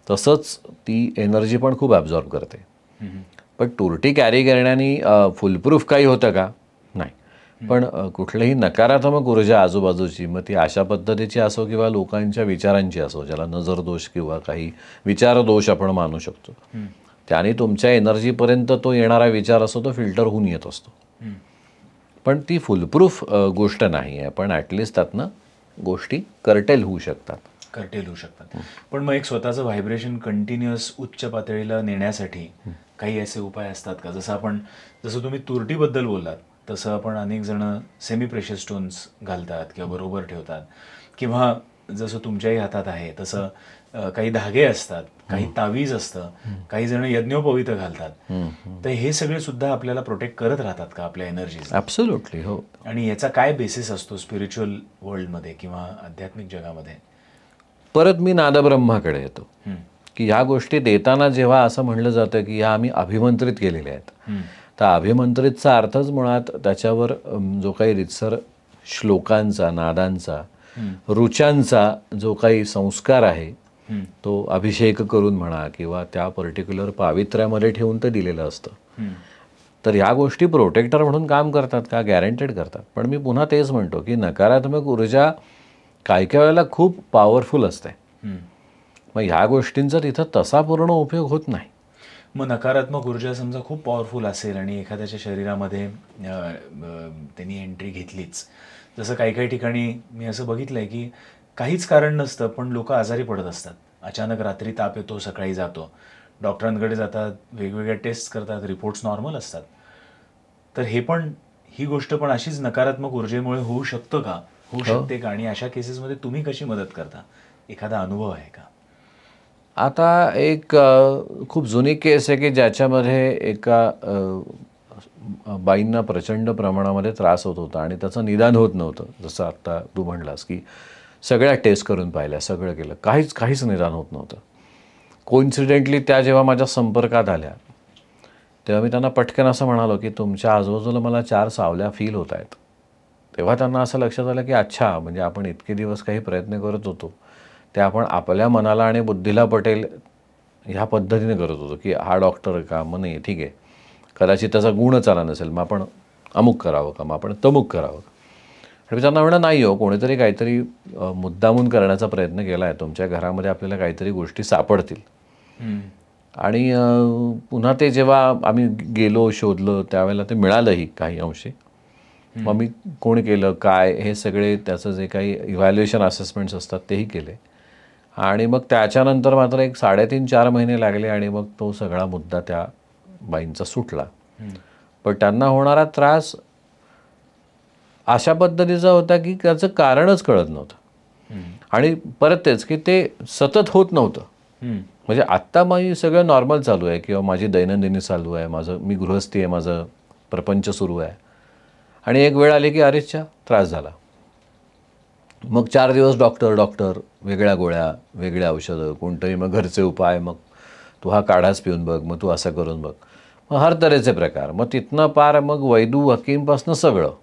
तसंच ती एनर्जी पण खूप ॲब्झॉर्ब करते. पण तुरटी कॅरी करण्याने फुलप्रूफ काही होतं का? नाही. पण कुठलीही नकारात्मक ऊर्जा आजूबाजूची, मग ती अशा पद्धतीची असो किंवा लोकांच्या विचारांची असो, ज्याला नजरदोष किंवा काही विचारदोष आपण मानू शकतो, त्याने तुमच्या एनर्जीपर्यंत तो येणारा विचार असो तो फिल्टर होऊन येत असतो. पण ती फुलप्रूफ गोष्ट नाही आहे. पण ॲटलिस्ट त्यातनं गोष्टी कर्टेल होऊ शकतात.
पण मग एक स्वतःचं व्हायब्रेशन कंटिन्युअस उच्च पातळीला नेण्यासाठी काही असे उपाय असतात का? जसं तुम्ही तुरटीबद्दल बोललात तसं आपण अनेक जण सेमी प्रेशस स्टोन्स घालतात किंवा बरोबर ठेवतात, किंवा जसं तुमच्याही हातात आहे तसं काही धागे असतात, काही तावीज असतं, काही जण यज्ञोपवीत घालतात. तर हे सगळे सुद्धा आपल्याला प्रोटेक्ट करत राहतात का आपल्या एनर्जीज?
ॲब्सोल्युटली, हो.
आणि याचा काय बेसिस असतो स्पिरिच्युअल वर्ल्डमध्ये किंवा आध्यात्मिक जगामध्ये?
परत मी नादब्रह्माकडे येतो की ह्या गोष्टी देताना जेव्हा असं म्हणलं जातं की ह्या आम्ही अभिमंत्रित केलेल्या आहेत, तर अभिमंत्रितचा अर्थच मुळात त्याच्यावर जो काही रितसर श्लोकांचा, नादांचा, ऋचांचा जो काही संस्कार आहे तो अभिषेक करून म्हणा किंवा त्या पर्टिक्युलर पावित्र्यामध्ये ठेवून ते दिलेलं असतं. तर ह्या गोष्टी प्रोटेक्टर म्हणून काम करतात का? गॅरंटेड करतात. पण मी पुन्हा तेच म्हणतो की नकारात्मक ऊर्जा काही काही वेळेला खूप पॉवरफुल असते. मग ह्या गोष्टींचा तिथं तसा पूर्ण उपयोग होत नाही.
मग नकारात्मक ऊर्जा समजा खूप पॉवरफुल असेल आणि एखाद्याच्या शरीरामध्ये त्यांनी एंट्री घेतलीच, जसं काही काही ठिकाणी मी असं बघितलं आहे की काहीच कारण नसतं पण लोक आजारी पडत असतात. अचानक रात्री ताप येतो, सकाळी जातो, डॉक्टरांकडे जातात, वेगवेगळ्या टेस्ट करतात, रिपोर्ट्स नॉर्मल असतात. तर ही गोष्ट पण अशीच नकारात्मक ऊर्जेमुळे होऊ शकतं का? होऊ शकते का? आणि अशा केसेसमध्ये तुम्ही कशी मदत करता? एखादा अनुभव आहे का?
आता एक खूप जुनी केस आहे की ज्याच्यामध्ये एका बाईंना प्रचंड प्रमाणामध्ये त्रास होत होता आणि त्याचं निदान होत नव्हतं. जसं आत्ता तू म्हणलास की सगळ्या टेस्ट करून पाहिल्या, सगळं केलं, काहीच निदान होत नव्हतं. कोइन्सिडेंटली त्या जेव्हा माझ्या संपर्कात आल्या तेव्हा मी त्यांना पटकन असं म्हणालो की तुमच्या आजूबाजूला मला 4 सावल्या फील होत आहेत. तेव्हा त्यांना असं लक्षात आलं की अच्छा, म्हणजे आपण इतके दिवस काही प्रयत्न करत होतो ते आपण आपल्या मनाला आणि बुद्धीला पटेल ह्या पद्धतीने करत होतो की हा डॉक्टर का, मग नाही ठीक आहे, कदाचित त्याचा गुणच आला नसेल, मग आपण अमुक करावं का, मग आपण तमुक करावं. आणि त्यांना म्हणणं नाही हो, कोणीतरी काहीतरी मुद्दामून करण्याचा प्रयत्न केला आहे, तुमच्या घरामध्ये आपल्याला काहीतरी गोष्टी सापडतील. आणि पुन्हा ते जेव्हा आम्ही गेलो, शोधलं, त्यावेळेला ते मिळालंही काही अंशी. मग मी कोण केलं काय हे सगळे त्याचं जे काही इव्हॅल्युएशन असेसमेंट्स असतात तेही केले. आणि मग त्याच्यानंतर मात्र एक 3.5-4 महिने लागले आणि मग तो सगळा मुद्दा त्या बाईंचा सुटला. पण त्यांना होणारा त्रास अशा पद्धतीचा होता की त्याचं कारणच कळत नव्हतं. आणि परत तेच की ते सतत होत नव्हतं. म्हणजे आत्ता माझी सगळं नॉर्मल चालू आहे किंवा माझी दैनंदिनी चालू आहे, मी गृहस्थी आहे, माझं प्रपंच सुरू आहे. आणि एक वेळ आली की अरेच्छा त्रास झाला. मग 4 दिवस डॉक्टर, वेगळ्या गोळ्या, वेगळ्या औषधं, कोणतंही मग घरचे उपाय, मग तू हा काढाच पिऊन बघ, मग तू असं करून बघ, मग हर तऱ्हेचे प्रकार, मग तिथनं पार मग वैदू हकीमपासनं सगळं.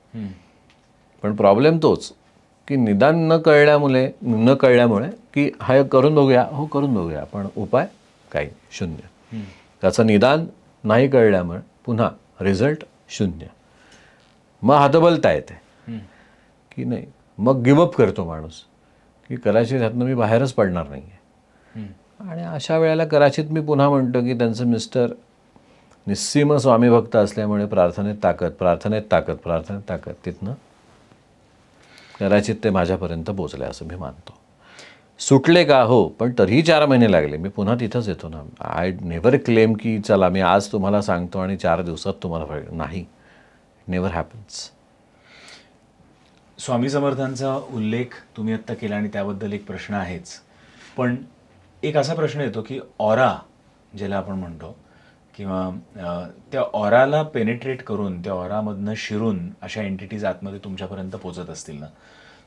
पण प्रॉब्लेम तोच की निदान न कळल्यामुळे की हा करून बघूया, हो करून बघूया, पण उपाय काही शून्य. त्याचं निदान नाही कळल्यामुळे पुन्हा रिझल्ट शून्य. मग हतबलता येते की नाही, मग गिवअप करतो माणूस की कदाचित ह्यातनं मी बाहेरच पडणार नाही आहे. आणि अशा वेळेला कदाचित मी पुन्हा म्हणतो की त्यांचं मिस्टर निस्सीम स्वामी भक्त असल्यामुळे प्रार्थनेत ताकद तिथनं कदाचित ते माझ्यापर्यंत पोचले असं मी मानतो. सुटले का? हो, पण तरीही 4 महिने लागले. मी पुन्हा तिथंच येतो ना. आय नेव्हर क्लेम की चला मी आज तुम्हाला सांगतो आणि 4 दिवसात तुम्हाला नाही. Never happens.
स्वामी समर्थांचा उल्लेख तुम्ही आत्ता केला आणि त्याबद्दल एक प्रश्न आहेच. पण एक असा प्रश्न येतो की ऑरा ज्याला आपण म्हणतो किंवा त्या ऑराला पेनिट्रेट करून, त्या ऑरामधनं शिरून अशा एंटिटीज आतमध्ये तुमच्यापर्यंत पोचत असतील ना,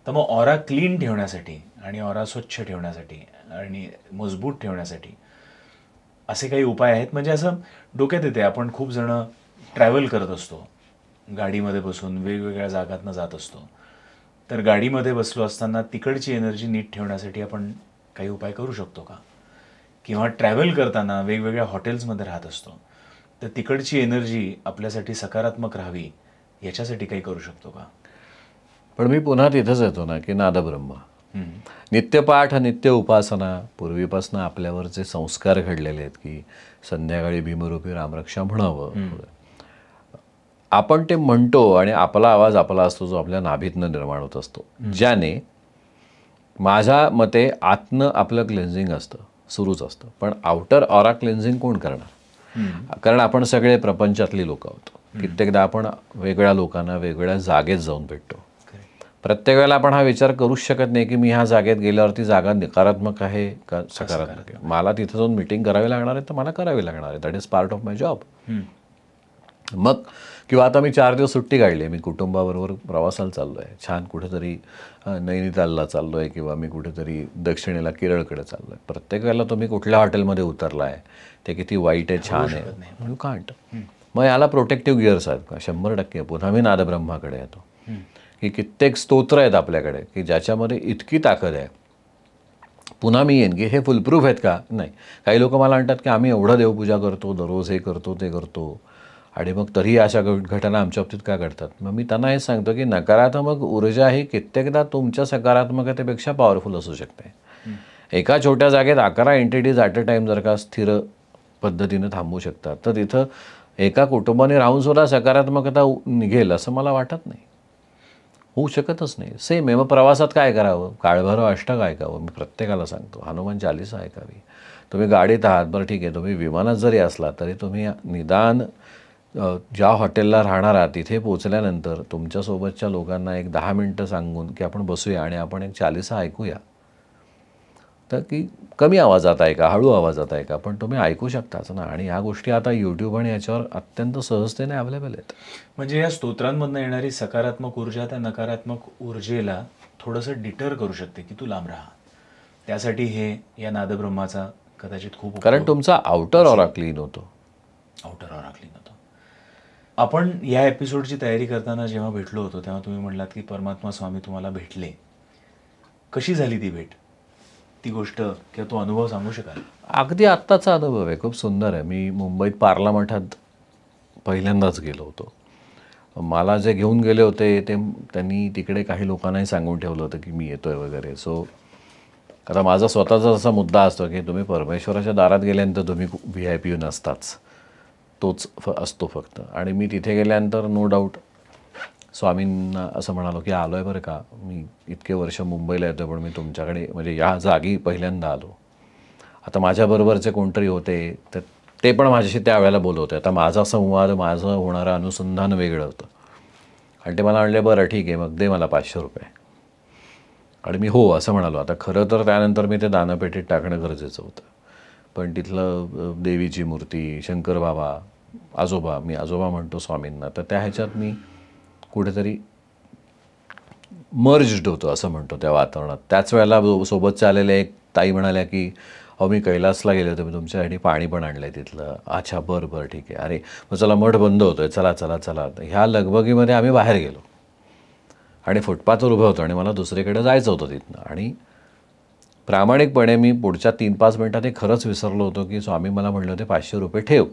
तर मग ऑरा क्लीन ठेवण्यासाठी आणि ऑरा स्वच्छ ठेवण्यासाठी आणि मजबूत ठेवण्यासाठी असे काही उपाय आहेत? म्हणजे असं डोक्यात येते, आपण खूप जण ट्रॅव्हल करत असतो, गाडीमध्ये बसून वेगवेगळ्या जागांना जात असतो, तर गाडीमध्ये बसलो असताना तिकडची एनर्जी नीट ठेवण्यासाठी आपण काही उपाय करू शकतो का? किंवा ट्रॅव्हल करताना वेगवेगळ्या हॉटेल्समध्ये राहत असतो, तर तिकडची एनर्जी आपल्यासाठी सकारात्मक राहावी याच्यासाठी काही करू शकतो का?
पण मी पुन्हा तिथंच येतो ना की नादब्रह्म. नित्यपाठ, नित्य उपासना, पूर्वीपासून आपल्यावर जे संस्कार घडलेले आहेत की संध्याकाळी भीमरूपी रामरक्षा म्हणावं, आपण ते म्हणतो आणि आपला आवाज आपला असतो जो आपल्या नाभीतनं निर्माण होत असतो, ज्याने माझ्या मते आतनं आपलं क्लेन्झिंग असतं, सुरूच असतं. पण आउटर ऑरा क्लेन्झिंग कोण करणार? कारण आपण सगळे प्रपंचातली लोक आहोत. कित्येकदा आपण वेगळ्या लोकांना वेगळ्या जागेत जाऊन भेटतो. प्रत्येक वेळेला आपण हा विचार करूच शकत नाही की मी ह्या जागेत गेल्यावरती जागा नकारात्मक आहे का सकारात्मक आहे. मला तिथं जाऊन मीटिंग करावी लागणार आहे तर मला करावी लागणार आहे. That is part of my job. मग किंवा आता मी 4 दिवस सुट्टी काढली, मी कुटुंबाबरोबर प्रवासाला चाललो आहे, छान कुठेतरी नैनितालला चाललो आहे किंवा मी कुठेतरी दक्षिणेला केरळकडे चाललो आहे. प्रत्येक वेळेला तुम्ही कुठल्या हॉटेलमध्ये उतरला आहे, ते किती वाईट आहे छान आहे, यू कांट. मग याला प्रोटेक्टिव्ह गिअर्स आहेत का? 100%. पुन्हा मी नादब्रह्माकडे येतो की कित्येक स्तोत्र आहेत आपल्याकडे की ज्याच्यामध्ये इतकी ताकद आहे. पुन्हा मी येईन की हे फुलप्रूफ आहेत का? नाही. काही लोक मला म्हणतात की आम्ही एवढं देवपूजा करतो, दररोज हे करतो ते करतो, आणि मग तरी अशा घटना आमच्या बाबतीत का घडतात? मग मी त्यांना हे सांगतो की नकारात्मक ऊर्जा ही कित्येकदा तुमच्या सकारात्मकतेपेक्षा पॉवरफुल असू शकते. एका छोट्या जागेत 11 एंटिटीज ॲट अ टाईम जर का स्थिर पद्धतीनं थांबवू शकतात, तर तिथं एका कुटुंबाने राहूनसुद्धा सकारात्मकता निघेल असं मला वाटत नाही. होऊ शकतच नाही. सेम आहे. मग प्रवासात काय करावं? काळभैरव अष्टक ऐकावं. मी प्रत्येकाला सांगतो. हनुमान चालीसा ऐकावी. तुम्ही गाडीत आहात, बरं ठीक आहे, तुम्ही विमानात जरी असला तरी तुम्ही निदान ज्या हॉटेलला राहणार आहात तिथे पोचल्यानंतर तुमच्यासोबतच्या लोकांना एक 10 मिनटं सांगून की आपण बसूया आणि आपण एक चालीसा ऐकूया. तर की कमी आवाजात ऐका, हळू आवाजात ऐका, पण तुम्ही ऐकू शकताच ना. आणि ह्या गोष्टी आता यूट्यूब आणि याच्यावर अत्यंत सहजतेने अवेलेबल आहेत.
म्हणजे या स्तोत्रांमधनं येणारी सकारात्मक ऊर्जा त्या नकारात्मक ऊर्जेला थोडंसं डिटर करू शकते की तू लांब राहा. त्यासाठी हे या नादब्रह्माचा कदाचित खूप
कारण तुमचा आउटर ऑरा क्लीन होतो.
आउटर ऑरा क्लीन होतो. आपण या एपिसोडची तयारी करताना जेव्हा भेटलो होतो तेव्हा तुम्ही म्हटलात की परमात्मा स्वामी तुम्हाला भेटले. कशी झाली ती भेट? ती गोष्ट किंवा तो अनुभव सांगू शकाल?
अगदी आत्ताचा अनुभव आहे, खूप सुंदर आहे. मी मुंबईत पार्ला मठात पहिल्यांदाच गेलो होतो. मला जे घेऊन गेले होते ते त्यांनी तिकडे काही लोकांनाही सांगून ठेवलं होतं की मी येतोय वगैरे. सो आता माझा स्वतःचा असा मुद्दा असतो की तुम्ही परमेश्वराच्या दारात गेल्यानंतर तुम्ही VIP नसताच, तोच असतो फक्त. आणि मी तिथे गेल्यानंतर नो डाऊट स्वामींना असं म्हणालो की आलो आहे बरं का, मी इतके वर्ष मुंबईला येतो पण मी तुमच्याकडे म्हणजे या जागी पहिल्यांदा आलो. आता माझ्याबरोबरचे कोणतरी होते तर ते पण माझ्याशी त्यावेळेला बोलत होते. आता माझा संवाद, माझं होणारं अनुसंधान वेगळं होतं. आणि ते मला म्हणले बरं ठीक आहे मग दे मला 500 रुपये. आणि मी हो असं म्हणालो. आता खरं तर त्यानंतर मी ते दानपेटीत टाकणं गरजेचं होतं. पण तिथलं देवीची मूर्ती, शंकर बाबा, आजोबा, मी आजोबा म्हणतो स्वामींना, तर त्या ह्याच्यात मी कुठेतरी मर्ज्ड होतो असं म्हणतो त्या वातावरणात. त्याच वेळेला सोबतच्या आलेल्या एक ताई म्हणाल्या की अहो मी कैलासला गेले होते, मी तुमच्यासाठी पाणी पण आणलं आहे तिथलं. अच्छा बरं बरं ठीक आहे. अरे मग चला मठ बंद होतो आहे, चला चला चला. ह्या लगबगीमध्ये आम्ही बाहेर गेलो आणि फुटपाथवर उभं होतो आणि मला दुसरीकडे जायचं होतं तिथनं. आणि प्रामाणिकपणे मी पुढच्या 3-5 मिनटात हे खरंच विसरलो होतो की स्वामी मला म्हणले होते 500 रुपये ठेव.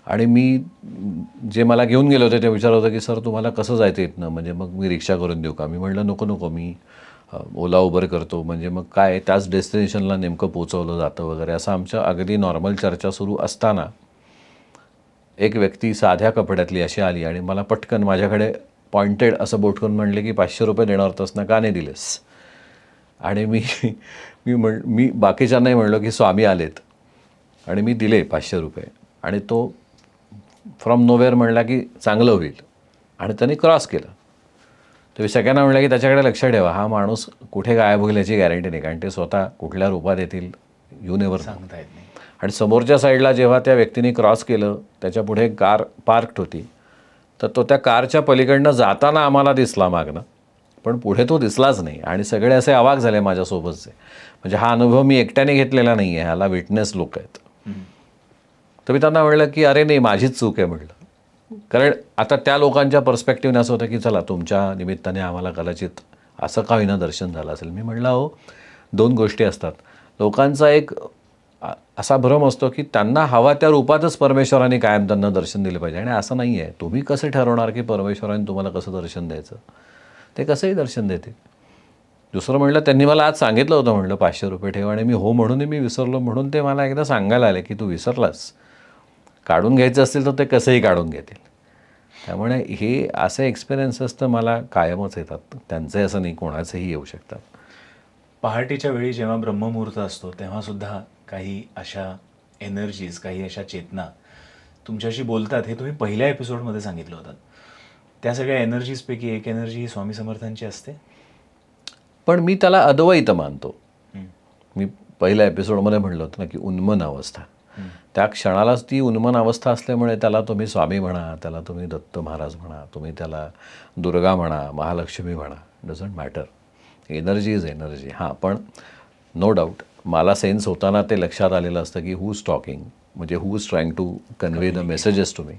आणि मी जे मला घेऊन गेले होते ते विचारलं होतं की सर तुम्हाला कसं जायचं इथनं, म्हणजे मग मी रिक्षा करून देऊ का? मी म्हटलं नको नको, मी ओला उबर करतो, म्हणजे मग काय त्याच डेस्टिनेशनला नेमकं पोचवलं जातं वगैरे. असं आमच्या अगदी नॉर्मल चर्चा सुरू असताना एक व्यक्ती साध्या कपड्यातली अशी आली आणि मला पटकन माझ्याकडे पॉइंटेड असं बोट करून म्हणले की 500 रुपये देणार होतंस ना, का नाही दिलेस? आणि मी बाकीच्यांनाही म्हणलो की स्वामी आलेत आणि मी दिले 500 रुपये. आणि तो फ्रॉम नोवेअर म्हणला की चांगलं होईल आणि त्यांनी क्रॉस केलं. तर सगळ्यांना म्हणलं की त्याच्याकडे लक्ष ठेवा, हा माणूस कुठे गायब होईल याची गॅरंटी नाही, कारण ते स्वतः कुठल्या रूपात येतील यू नेवर
सांगता येत नाही.
आणि समोरच्या साईडला जेव्हा त्या व्यक्तीने क्रॉस केलं त्याच्या पुढे कार पार्क्ड होती, तर तो त्या कारच्या पलीकडनं जाताना आम्हाला दिसला मागनं, पण पुढे तो दिसलाच नाही. आणि सगळे असे अवाक झाले माझ्यासोबतचे. म्हणजे हा अनुभव मी एकट्याने घेतलेला नाही आहे, ह्याला विटनेस लोक आहेत. तर मी त्यांना म्हणलं की अरे नाही माझीच चूक आहे म्हटलं. कारण आता त्या लोकांच्या पर्स्पेक्टिव्हने असं होतं की चला तुमच्या निमित्ताने आम्हाला कदाचित असं का होईना दर्शन झालं असेल. मी म्हटलं हो, 2 गोष्टी असतात. लोकांचा एक असा भ्रम असतो की त्यांना हवा त्या रूपातच परमेश्वराने कायम त्यांना दर्शन दिलं पाहिजे, आणि असं नाही आहे. तुम्ही कसं ठरवणार की परमेश्वराने तुम्हाला कसं दर्शन द्यायचं? ते कसंही दर्शन देतील. दुसरं म्हटलं, त्यांनी मला आज सांगितलं होतं, म्हटलं 500 रुपये ठेव, आणि मी हो म्हणून मी विसरलो, म्हणून ते मला एकदा सांगायला आले की तू विसरलास, काढून घ्यायचं असतील तर ते कसंही काढून घेतील. त्यामुळे हे असे एक्सपिरियन्सेस तर मला कायमच येतात. त्यांचे असं नाही, कोणाचेही येऊ शकतात.
पहाटेच्या वेळी जेव्हा ब्रह्ममुहूर्त असतो तेव्हासुद्धा काही अशा एनर्जीज, काही अशा चेतना तुमच्याशी बोलतात, हे तुम्ही पहिल्या एपिसोडमध्ये सांगितलं होतं. त्या सगळ्या एनर्जीजपैकी एक एनर्जी ही स्वामी समर्थांची असते.
पण मी त्याला अद्वैत मानतो. मी पहिल्या एपिसोडमध्ये म्हणलं होतं ना की उन्मन अवस्था, त्या क्षणालाच ती उन्मन अवस्था असल्यामुळे त्याला तुम्ही स्वामी म्हणा, त्याला तुम्ही दत्त महाराज म्हणा, तुम्ही त्याला दुर्गा म्हणा, महालक्ष्मी म्हणा, doesn't matter. Energy is energy. हां, पण नो डाऊट मला सेन्स होताना ते लक्षात आलेलं असतं की हू इज टॉकिंग, म्हणजे who is trying to convey the messages to me.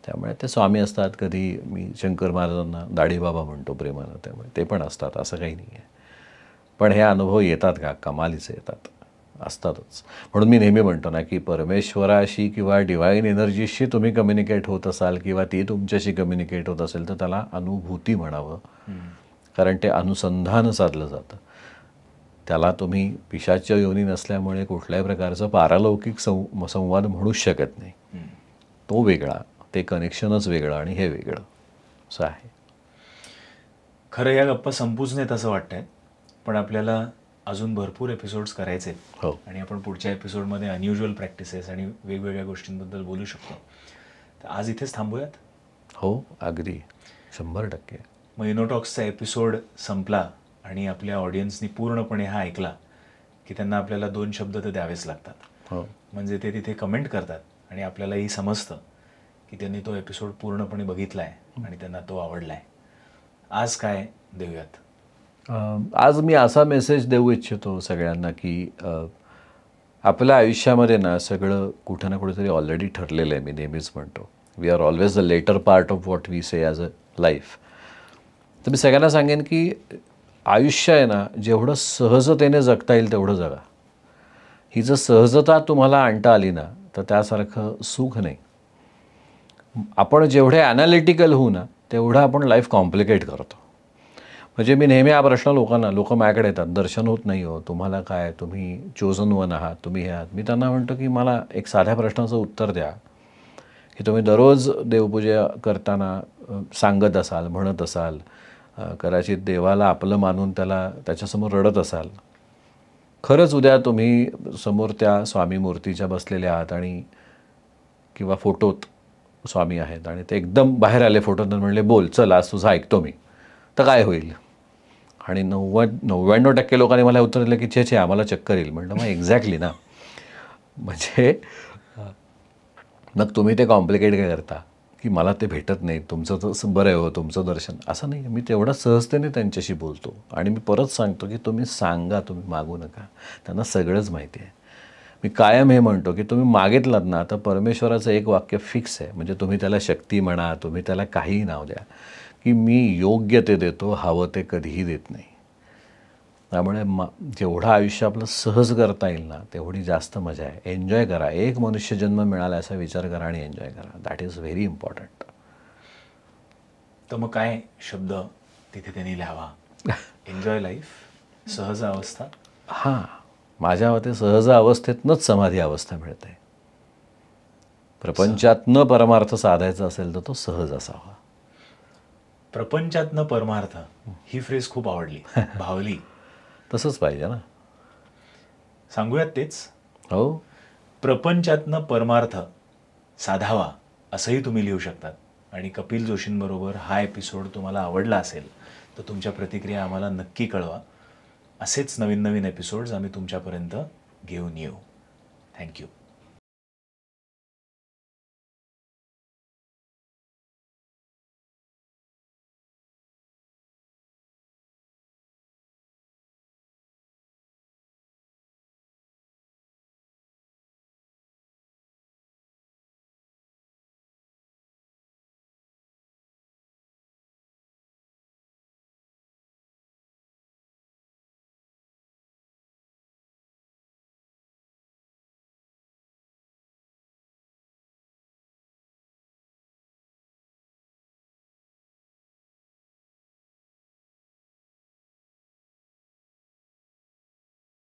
त्यामुळे ते स्वामी असतात. कधी मी शंकर महाराजांना दाढीबाबा म्हणतो प्रेमानं, त्यामुळे ते पण असतात, असं काही नाही आहे. पण हे अनुभव येतात का? कमालीचे येतात, असतातच. म्हणून मी नेहमी म्हणतो ना की परमेश्वराशी किंवा डिवाईन एनर्जीशी तुम्ही कम्युनिकेट होत असाल किंवा ती तुमच्याशी कम्युनिकेट होत असेल तर त्याला अनुभूती म्हणावं. कारण ते अनुसंधान साधलं जातं. त्याला तुम्ही पिशाच्य योनी नसल्यामुळे कुठल्याही प्रकारचं पारलौकिक संवाद म्हणूच शकत नाही. तो वेगळा, ते कनेक्शनच वेगळं आणि हे वेगळं असं आहे.
खरं या गप्पा संपूच नाहीत असं वाटतंय, पण आपल्याला अजून भरपूर एपिसोड्स करायचे आहेत.
हो.
आणि आपण पुढच्या एपिसोडमध्ये अनयुज्युअल प्रॅक्टिसेस आणि वेगवेगळ्या गोष्टींबद्दल बोलू शकतो. तर आज इथेच थांबूयात.
हो, अगदी 100%.
मग इनोटॉक्सचा एपिसोड संपला आणि आपल्या ऑडियन्सनी पूर्णपणे हा ऐकला की त्यांना आपल्याला 2 शब्द तर द्यावेच लागतात.
हो,
म्हणजे ते तिथे कमेंट करतात आणि आपल्यालाही समजतं की त्यांनी तो एपिसोड पूर्णपणे बघितला आहे आणि त्यांना तो आवडला आहे. आज काय देऊयात?
आज मी असा मेसेज देऊ इच्छितो सगळ्यांना की आपल्या आयुष्यामध्ये ना सगळं कुठं ना कुठेतरी ऑलरेडी ठरलेलं आहे. मी नेहमीच म्हणतो we are always the latter part of what we say as a life. तर मी सगळ्यांना सांगेन की आयुष्य आहे ना, जेवढं सहजतेने जगता येईल तेवढं जगा. ही जर सहजता तुम्हाला आणता आली ना तर त्यासारखं सुख नाही. आपण जेवढे ॲनालिटिकल होऊ ना तेवढं आपण लाईफ कॉम्प्लिकेट करतो. म्हणजे मी नेहमी हा प्रश्न लोक माझ्याकडे येतात, दर्शन होत नाही हो, तुम्हाला काय, तुम्ही चोजन वन आहात, तुम्ही हे आहात. मी त्यांना म्हणतो की मला एक साध्या प्रश्नाचं उत्तर द्या की तुम्ही दररोज देवपूजा करताना सांगत असाल, म्हणत असाल, कदाचित देवाला आपलं मानून त्याच्यासमोर रडत असाल. खरंच उद्या तुम्ही समोर त्या स्वामी मूर्तीच्या बसलेल्या आहात आणि किंवा फोटोत स्वामी आहेत आणि ते एकदम बाहेर आले फोटोत म्हणले बोल चल आज तुझं ऐकतो मी, तर काय होईल? आणि 99% लोकांनी मला उत्तर दिलं की छे आम्हाला चक्कर येईल. म्हटलं मग एक्झॅक्टली ना. म्हणजे मग तुम्ही ते कॉम्प्लिकेट काय करता की मला ते भेटत नाही, तुमचं तर बरं आहे हो तुमचं दर्शन, असं नाही. मी तेवढं सहजतेने त्यांच्याशी बोलतो आणि मी परत सांगतो की तुम्ही सांगा, तुम्ही मागू नका, त्यांना सगळंच माहिती आहे. मी कायम हे म्हणतो की तुम्ही मागितलात ना तर परमेश्वराचं एक वाक्य फिक्स आहे. म्हणजे तुम्ही त्याला शक्ती म्हणा, तुम्ही त्याला काहीही नाव द्या, की मी योग्य ते देतो, हवं ते कधीही देत नाही. त्यामुळे जेवढं आयुष्य आपलं सहज करता येईल ना तेवढी जास्त मजा आहे. एन्जॉय करा. एक मनुष्यजन्म मिळाला असा विचार करा आणि एन्जॉय करा. That is very important.
तर मग काय शब्द तिथे त्यांनी लिहावा? एन्जॉय लाईफ, सहज अवस्था.
हां, माझ्या मते सहज अवस्थेतनंच समाधी अवस्था मिळते. प्रपंचातनं परमार्थ साधायचा असेल तर तो सहज असावा.
प्रपंचातनं परमार्थ, ही फ्रेज खूप आवडली, भावली.
तसंच पाहिजे ना.
सांगूयात तेच.
हो,
प्रपंचातनं परमार्थ साधावा असंही तुम्ही लिहू शकतात. आणि कपिल जोशींबरोबर हा एपिसोड तुम्हाला आवडला असेल तर तुमच्या प्रतिक्रिया आम्हाला नक्की कळवा. असेच नवीन एपिसोड्स आम्ही तुमच्यापर्यंत घेऊन येऊ. थँक्यू.